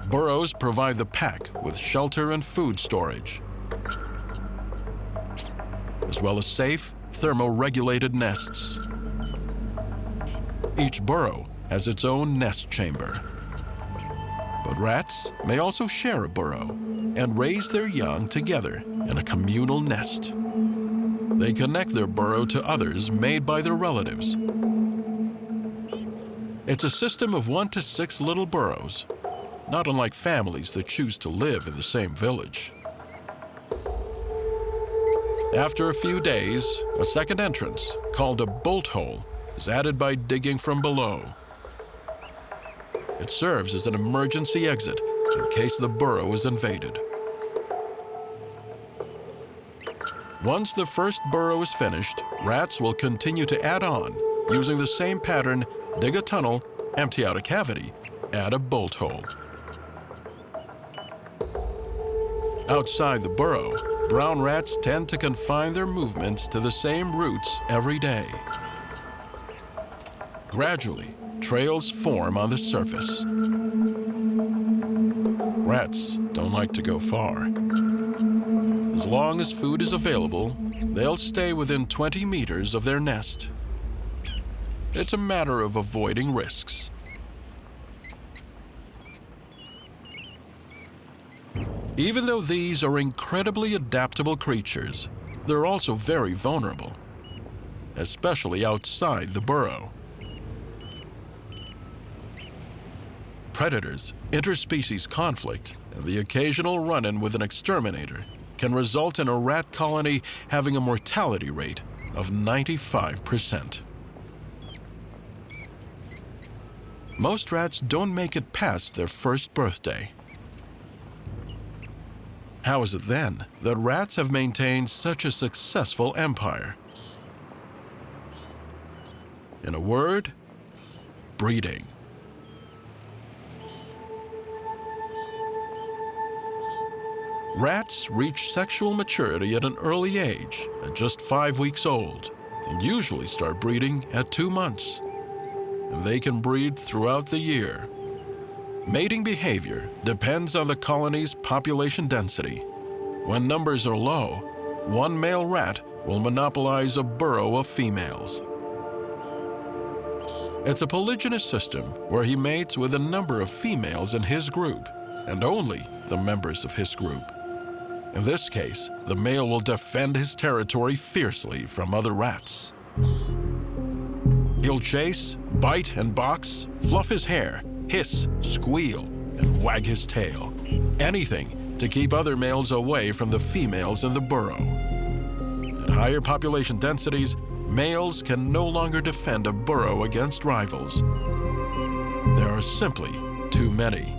Burrows provide the pack with shelter and food storage, as well as safe, thermoregulated nests. Each burrow has its own nest chamber. But rats may also share a burrow and raise their young together in a communal nest. They connect their burrow to others made by their relatives, It's a system of 1 to 6 little burrows, not unlike families that choose to live in the same village. After a few days, a second entrance, called a bolt hole, is added by digging from below. It serves as an emergency exit in case the burrow is invaded. Once the first burrow is finished, rats will continue to add on, using the same pattern: dig a tunnel, empty out a cavity, add a bolt hole. Outside the burrow, brown rats tend to confine their movements to the same routes every day. Gradually, trails form on the surface. Rats don't like to go far. As long as food is available, they'll stay within 20 meters of their nest. It's a matter of avoiding risks. Even though these are incredibly adaptable creatures, they're also very vulnerable, especially outside the burrow. Predators, interspecies conflict, and the occasional run-in with an exterminator can result in a rat colony having a mortality rate of 95%. Most rats don't make it past their first birthday. How is it then that rats have maintained such a successful empire? In a word, breeding. Rats reach sexual maturity at an early age, at just 5 weeks old, and usually start breeding at 2 months. And they can breed throughout the year. Mating behavior depends on the colony's population density. When numbers are low, one male rat will monopolize a burrow of females. It's a polygynous system where he mates with a number of females in his group, and only the members of his group. In this case, the male will defend his territory fiercely from other rats. He'll chase, bite and box, fluff his hair, hiss, squeal, and wag his tail. Anything to keep other males away from the females in the burrow. At higher population densities, males can no longer defend a burrow against rivals. There are simply too many.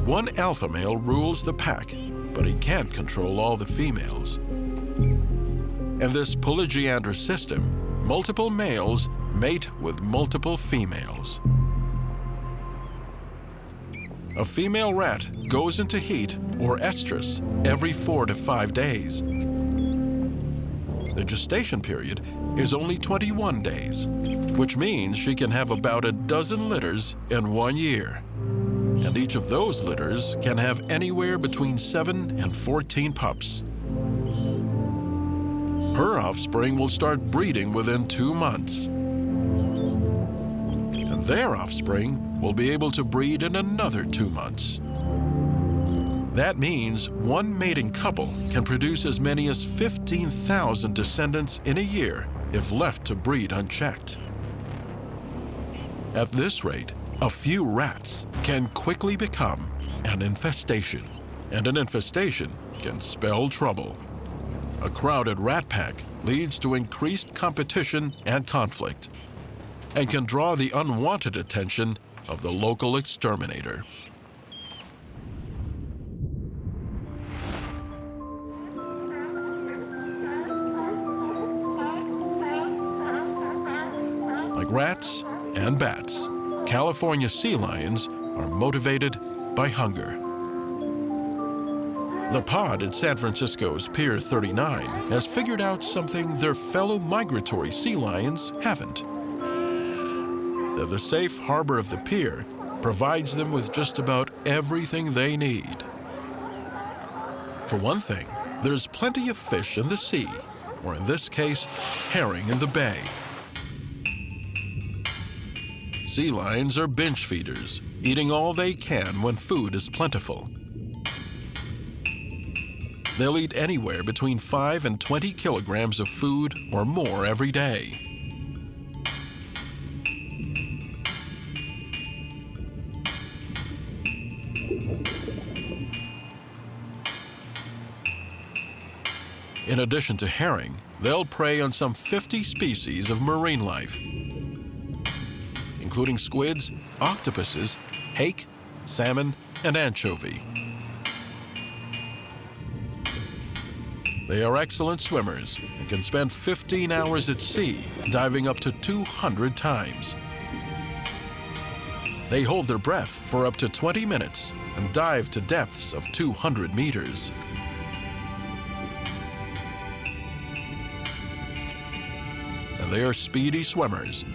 One alpha male rules the pack, but he can't control all the females. In this polygyandrous system, multiple males mate with multiple females. A female rat goes into heat or estrus every 4 to 5 days. The gestation period is only 21 days, which means she can have about a dozen litters in 1 year. And each of those litters can have anywhere between 7 and 14 pups. Her offspring will start breeding within 2 months. And their offspring will be able to breed in another 2 months. That means one mating couple can produce as many as 15,000 descendants in a year if left to breed unchecked. At this rate, a few rats can quickly become an infestation, and an infestation can spell trouble. A crowded rat pack leads to increased competition and conflict, and can draw the unwanted attention of the local exterminator. Like rats and bats, California sea lions are motivated by hunger. The pod at San Francisco's Pier 39 has figured out something their fellow migratory sea lions haven't. That the safe harbor of the pier provides them with just about everything they need. For one thing, there's plenty of fish in the sea, or in this case, herring in the bay. Sea lions are binge feeders, eating all they can when food is plentiful. They'll eat anywhere between 5 and 20 kilograms of food or more every day. In addition to herring, they'll prey on some 50 species of marine life, including squids, octopuses, hake, salmon, and anchovy. They are excellent swimmers and can spend 15 hours at sea, diving up to 200 times. They hold their breath for up to 20 minutes and dive to depths of 200 meters. And they are speedy swimmers,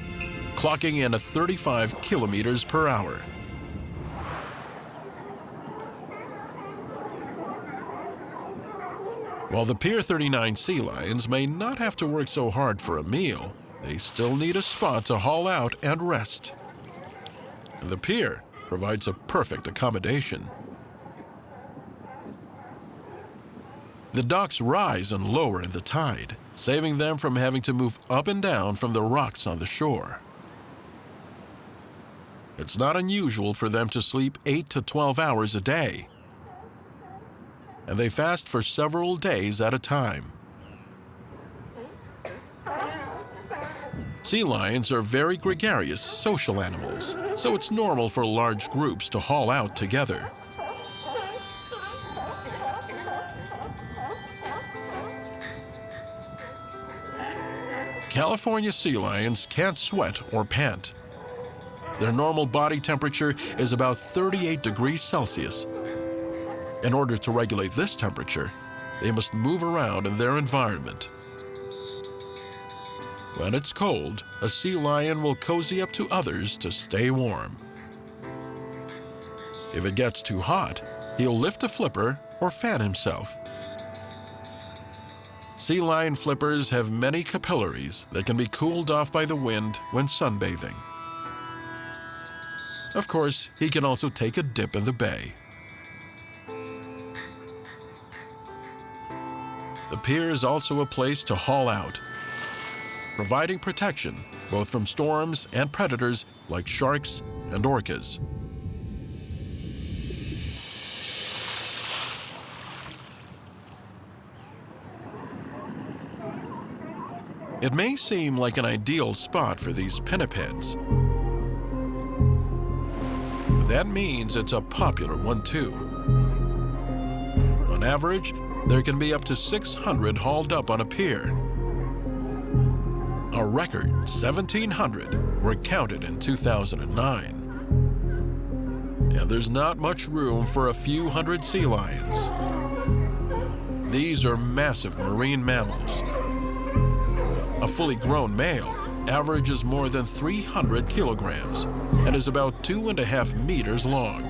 clocking in at 35 kilometers per hour. While the Pier 39 sea lions may not have to work so hard for a meal, they still need a spot to haul out and rest. And the pier provides a perfect accommodation. The docks rise and lower in the tide, saving them from having to move up and down from the rocks on the shore. It's not unusual for them to sleep 8 to 12 hours a day, and they fast for several days at a time. Sea lions are very gregarious social animals, so it's normal for large groups to haul out together. California sea lions can't sweat or pant. Their normal body temperature is about 38 degrees Celsius. In order to regulate this temperature, they must move around in their environment. When it's cold, a sea lion will cozy up to others to stay warm. If it gets too hot, he'll lift a flipper or fan himself. Sea lion flippers have many capillaries that can be cooled off by the wind when sunbathing. Of course, he can also take a dip in the bay. The pier is also a place to haul out, providing protection both from storms and predators like sharks and orcas. It may seem like an ideal spot for these pinnipeds. That means it's a popular one too. On average, there can be up to 600 hauled up on a pier. A record 1,700 were counted in 2009. And there's not much room for a few hundred sea lions. These are massive marine mammals. A fully grown male averages more than 300 kilograms and is about 2.5 meters long.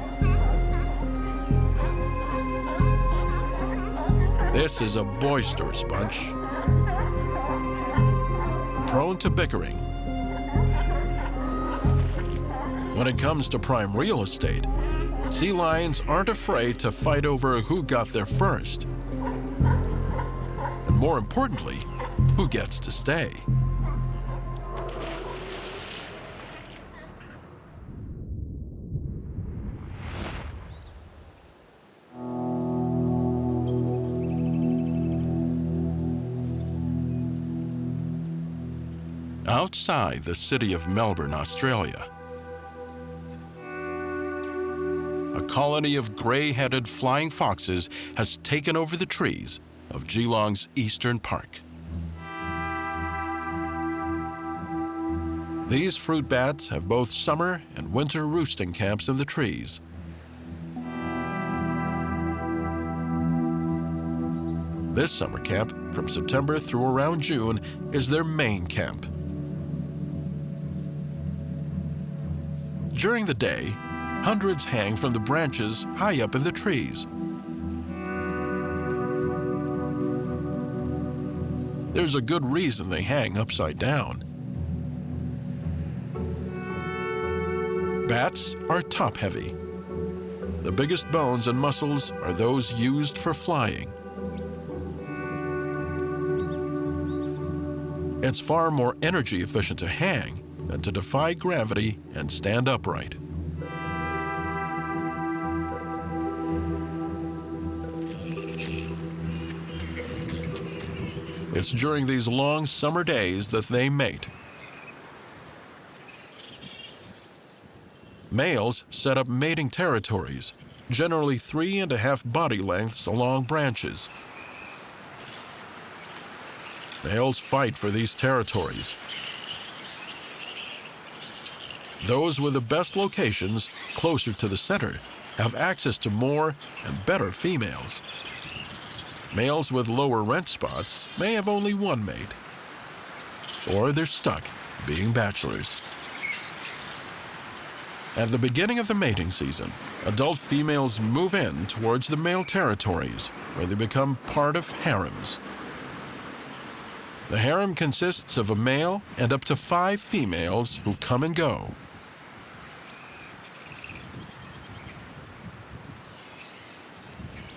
This is a boisterous bunch, prone to bickering. When it comes to prime real estate, sea lions aren't afraid to fight over who got there first, and more importantly, who gets to stay. Outside the city of Melbourne, Australia, a colony of gray-headed flying foxes has taken over the trees of Geelong's Eastern Park. These fruit bats have both summer and winter roosting camps in the trees. This summer camp, from September through around June, is their main camp. During the day, hundreds hang from the branches high up in the trees. There's a good reason they hang upside down. Bats are top-heavy. The biggest bones and muscles are those used for flying. It's far more energy efficient to hang than to defy gravity and stand upright. It's during these long summer days that they mate. Males set up mating territories, generally 3.5 body lengths along branches. Males fight for these territories. Those with the best locations, closer to the center, have access to more and better females. Males with lower rent spots may have only one mate, or they're stuck being bachelors. At the beginning of the mating season, adult females move in towards the male territories, where they become part of harems. The harem consists of a male and up to 5 females who come and go.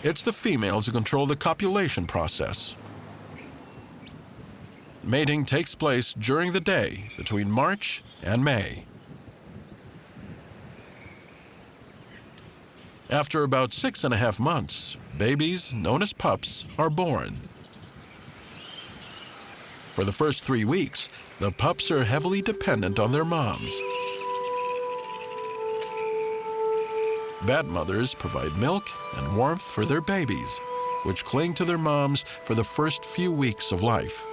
It's the females who control the copulation process. Mating takes place during the day between March and May. After about 6.5 months, babies, known as pups, are born. For the first 3 weeks, the pups are heavily dependent on their moms. Bat mothers provide milk and warmth for their babies, which cling to their moms for the first few weeks of life.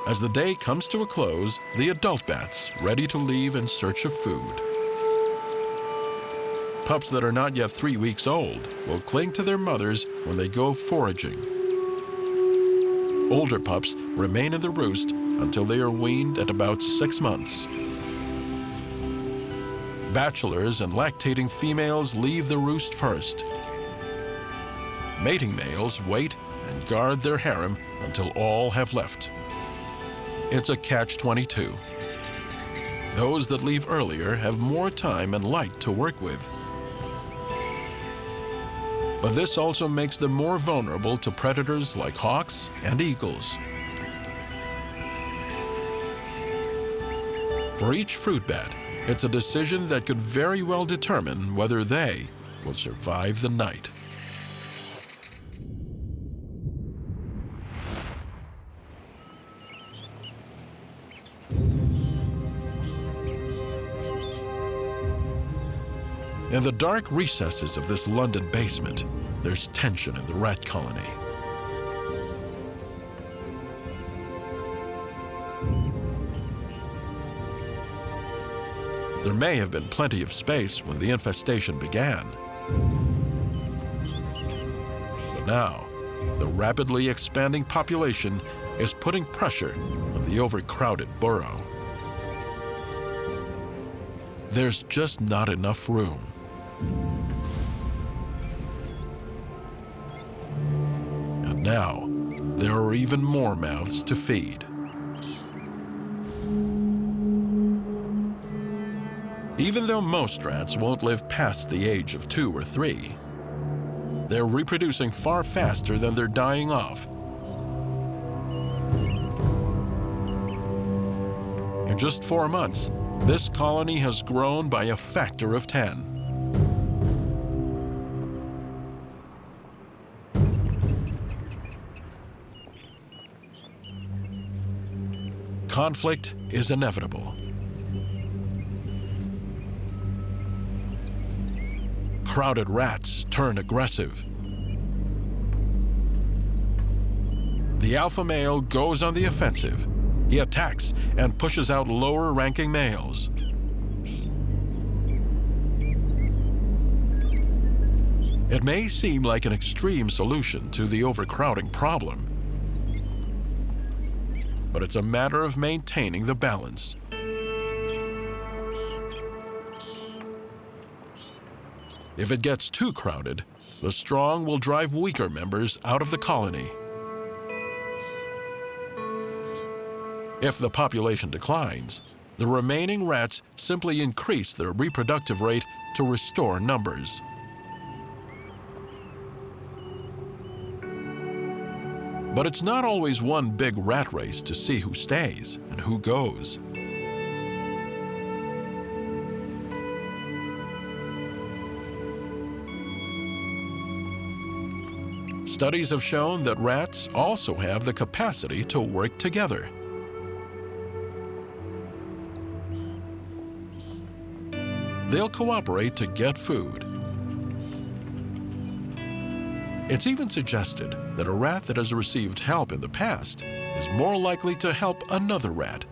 As the day comes to a close, the adult bats, ready to leave in search of food. Pups that are not yet 3 weeks old will cling to their mothers when they go foraging. Older pups remain in the roost until they are weaned at about 6 months. Bachelors and lactating females leave the roost first. Mating males wait and guard their harem until all have left. It's a catch-22. Those that leave earlier have more time and light to work with. But this also makes them more vulnerable to predators like hawks and eagles. For each fruit bat, it's a decision that could very well determine whether they will survive the night. In the dark recesses of this London basement, there's tension in the rat colony. There may have been plenty of space when the infestation began. But now, the rapidly expanding population is putting pressure on the overcrowded burrow. There's just not enough room. And now, there are even more mouths to feed. Even though most rats won't live past the age of 2 or 3, they're reproducing far faster than they're dying off. In just 4 months, this colony has grown by a factor of 10. Conflict is inevitable. Crowded rats turn aggressive. The alpha male goes on the offensive. He attacks and pushes out lower-ranking males. It may seem like an extreme solution to the overcrowding problem, but it's a matter of maintaining the balance. If it gets too crowded, the strong will drive weaker members out of the colony. If the population declines, the remaining rats simply increase their reproductive rate to restore numbers. But it's not always one big rat race to see who stays and who goes. Studies have shown that rats also have the capacity to work together. They'll cooperate to get food. It's even suggested that a rat that has received help in the past is more likely to help another rat,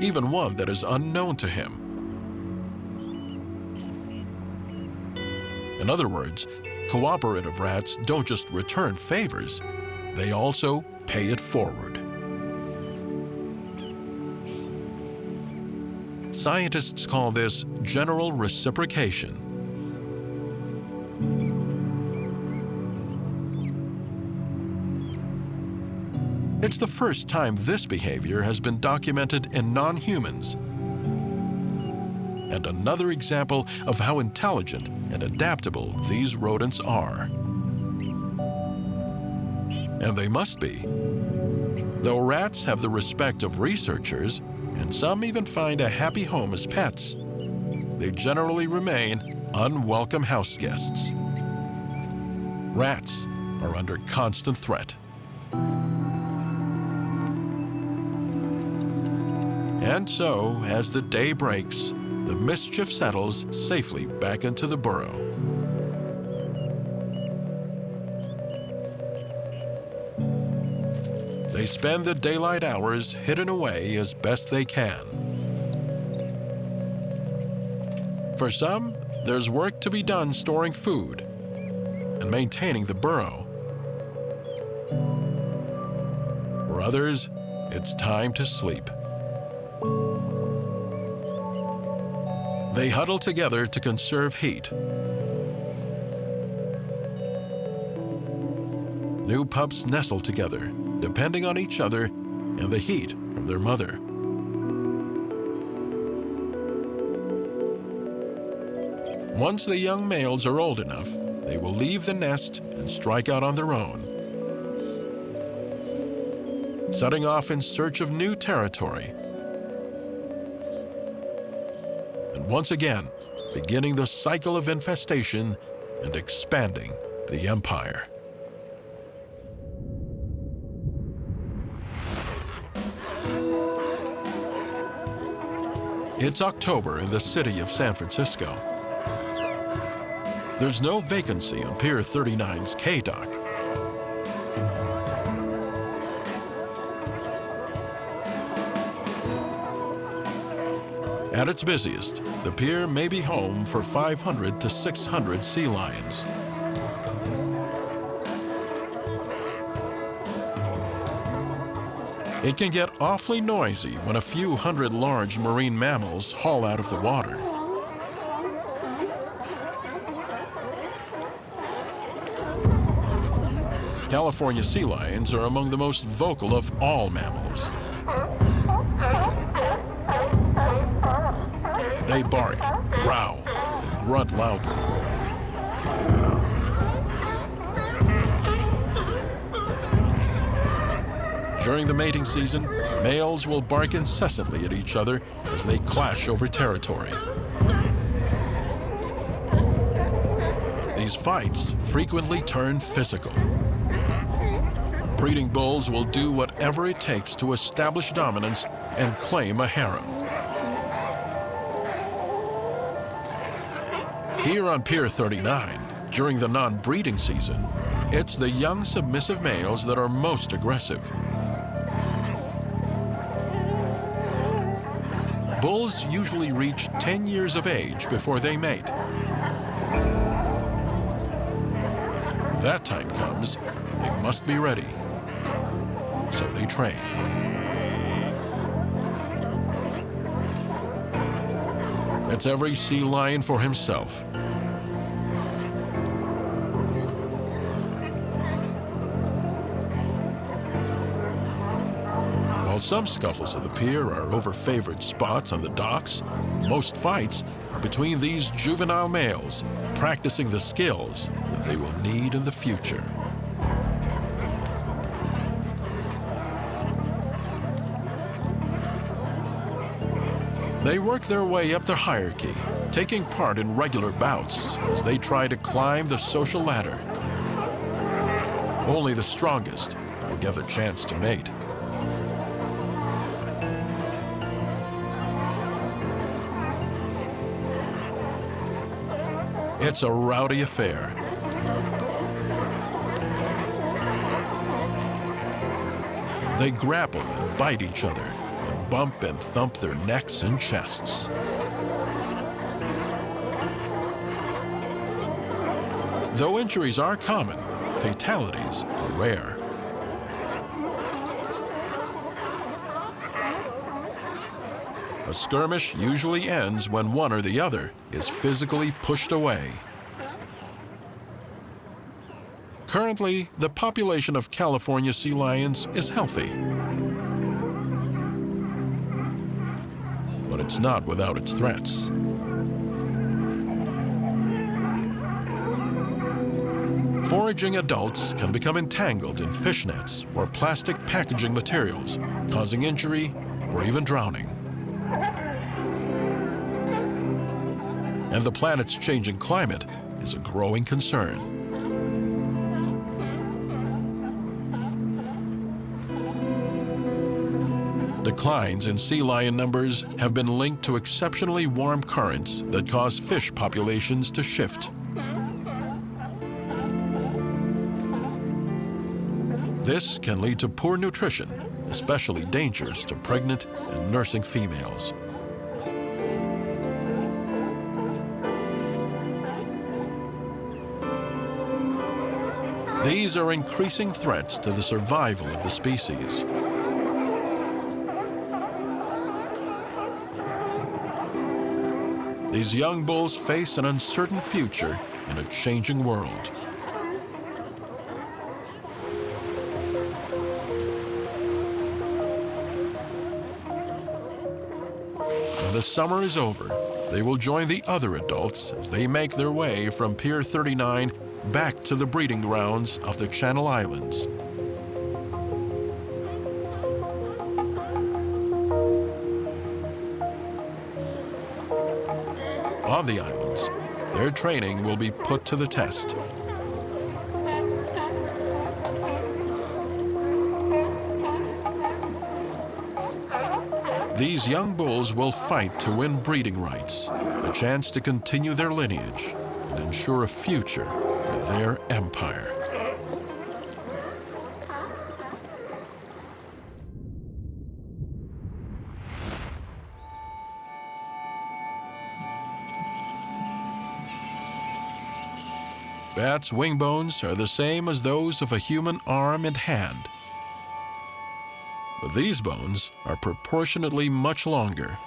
even one that is unknown to him. In other words, cooperative rats don't just return favors, they also pay it forward. Scientists call this general reciprocation. It's the first time this behavior has been documented in non-humans, and another example of how intelligent and adaptable these rodents are. And they must be. Though rats have the respect of researchers, and some even find a happy home as pets, they generally remain unwelcome house guests. Rats are under constant threat. And so, as the day breaks, the mischief settles safely back into the burrow. They spend the daylight hours hidden away as best they can. For some, there's work to be done storing food and maintaining the burrow. For others, it's time to sleep. They huddle together to conserve heat. New pups nestle together, depending on each other and the heat from their mother. Once the young males are old enough, they will leave the nest and strike out on their own, setting off in search of new territory. And once again, beginning the cycle of infestation and expanding the empire. It's October in the city of San Francisco. There's no vacancy on Pier 39's K-Dock. At its busiest, the pier may be home for 500 to 600 sea lions. It can get awfully noisy when a few hundred large marine mammals haul out of the water. California sea lions are among the most vocal of all mammals. They bark, growl, and grunt loudly. During the mating season, males will bark incessantly at each other as they clash over territory. These fights frequently turn physical. Breeding bulls will do whatever it takes to establish dominance and claim a harem. Here on Pier 39, during the non-breeding season, it's the young submissive males that are most aggressive. Bulls usually reach 10 years of age before they mate. When that time comes, they must be ready. So they train. It's every sea lion for himself. While some scuffles of the pier are over favored spots on the docks, most fights are between these juvenile males practicing the skills that they will need in the future. They work their way up the hierarchy, taking part in regular bouts as they try to climb the social ladder. Only the strongest will get the chance to mate. It's a rowdy affair. They grapple and bite each other, and bump and thump their necks and chests. Though injuries are common, fatalities are rare. A skirmish usually ends when one or the other is physically pushed away. Currently, the population of California sea lions is healthy. But it's not without its threats. Foraging adults can become entangled in fish nets or plastic packaging materials, causing injury or even drowning. And the planet's changing climate is a growing concern. Declines in sea lion numbers have been linked to exceptionally warm currents that cause fish populations to shift. This can lead to poor nutrition, especially dangerous to pregnant and nursing females. These are increasing threats to the survival of the species. These young bulls face an uncertain future in a changing world. When the summer is over, they will join the other adults as they make their way from Pier 39 back to the breeding grounds of the Channel Islands. On the islands, their training will be put to the test. These young bulls will fight to win breeding rights, a chance to continue their lineage and ensure a future for their empire. Bats' wing bones are the same as those of a human arm and hand. But these bones are proportionately much longer.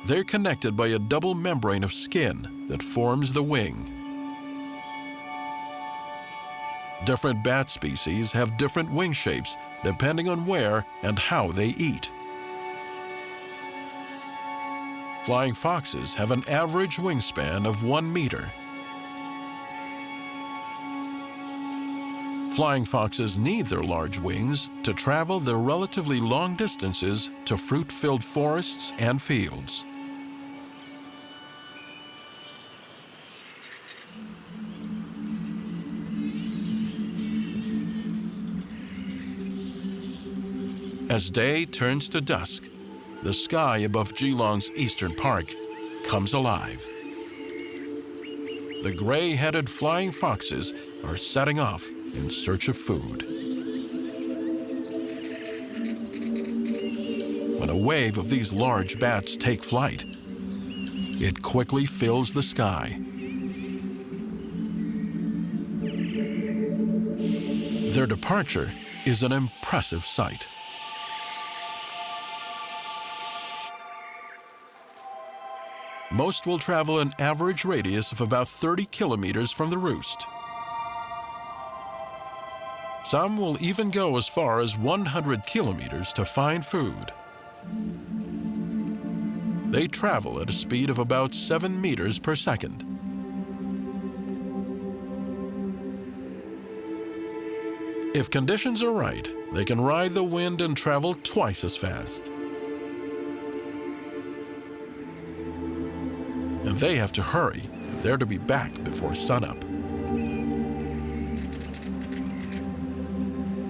They're connected by a double membrane of skin that forms the wing. Different bat species have different wing shapes depending on where and how they eat. Flying foxes have an average wingspan of 1 meter. Flying foxes need their large wings to travel the relatively long distances to fruit-filled forests and fields. As day turns to dusk, the sky above Geelong's eastern park comes alive. The gray-headed flying foxes are setting off in search of food. When a wave of these large bats take flight, it quickly fills the sky. Their departure is an impressive sight. Most will travel an average radius of about 30 kilometers from the roost. Some will even go as far as 100 kilometers to find food. They travel at a speed of about 7 meters per second. If conditions are right, they can ride the wind and travel twice as fast. And they have to hurry if they're to be back before sunup.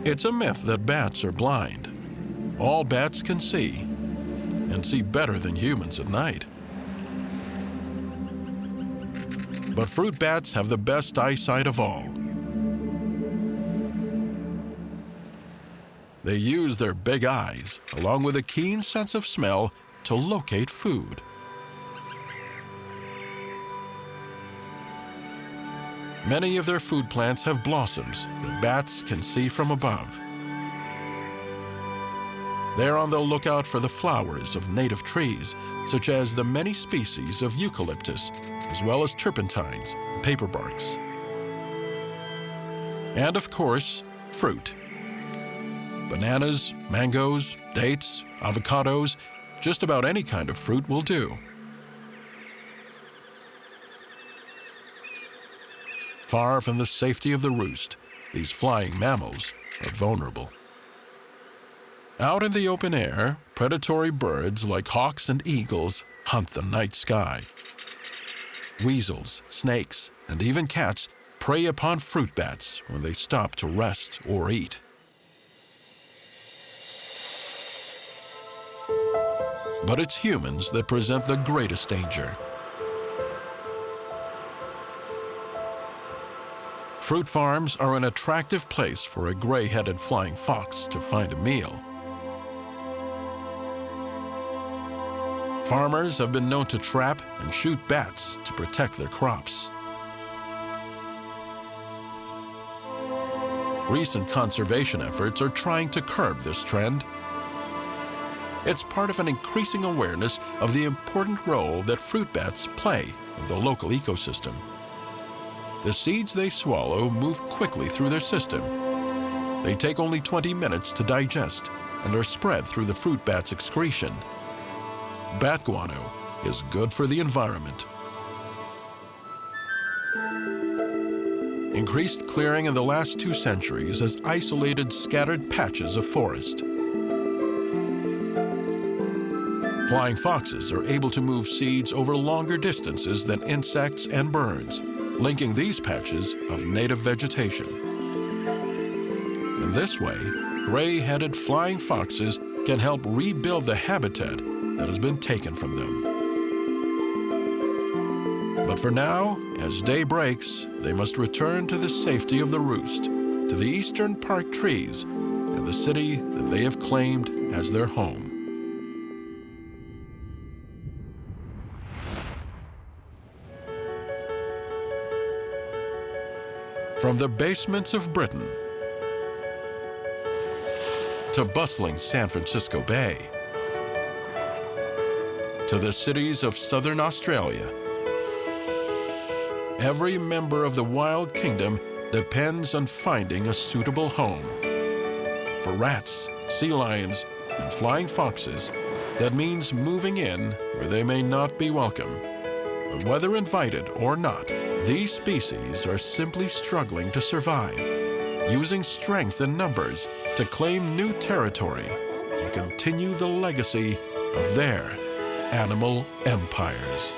It's a myth that bats are blind. All bats can see, and see better than humans at night. But fruit bats have the best eyesight of all. They use their big eyes, along with a keen sense of smell, to locate food. Many of their food plants have blossoms that bats can see from above. They're on the lookout for the flowers of native trees, such as the many species of eucalyptus, as well as turpentines and paperbarks. And of course, fruit. Bananas, mangoes, dates, avocados, just about any kind of fruit will do. Far from the safety of the roost, these flying mammals are vulnerable. Out in the open air, predatory birds like hawks and eagles hunt the night sky. Weasels, snakes, and even cats prey upon fruit bats when they stop to rest or eat. But it's humans that present the greatest danger. Fruit farms are an attractive place for a gray-headed flying fox to find a meal. Farmers have been known to trap and shoot bats to protect their crops. Recent conservation efforts are trying to curb this trend. It's part of an increasing awareness of the important role that fruit bats play in the local ecosystem. The seeds they swallow move quickly through their system. They take only 20 minutes to digest and are spread through the fruit bat's excretion. Bat guano is good for the environment. Increased clearing in the last 2 centuries has isolated scattered patches of forest. Flying foxes are able to move seeds over longer distances than insects and birds, linking these patches of native vegetation. In this way, gray-headed flying foxes can help rebuild the habitat that has been taken from them. But for now, as day breaks, they must return to the safety of the roost, to the eastern park trees, and the city that they have claimed as their home. From the basements of Britain to bustling San Francisco Bay to the cities of southern Australia, every member of the wild kingdom depends on finding a suitable home. For rats, sea lions, and flying foxes, that means moving in where they may not be welcome. But whether invited or not, these species are simply struggling to survive, using strength in numbers to claim new territory and continue the legacy of their animal empires.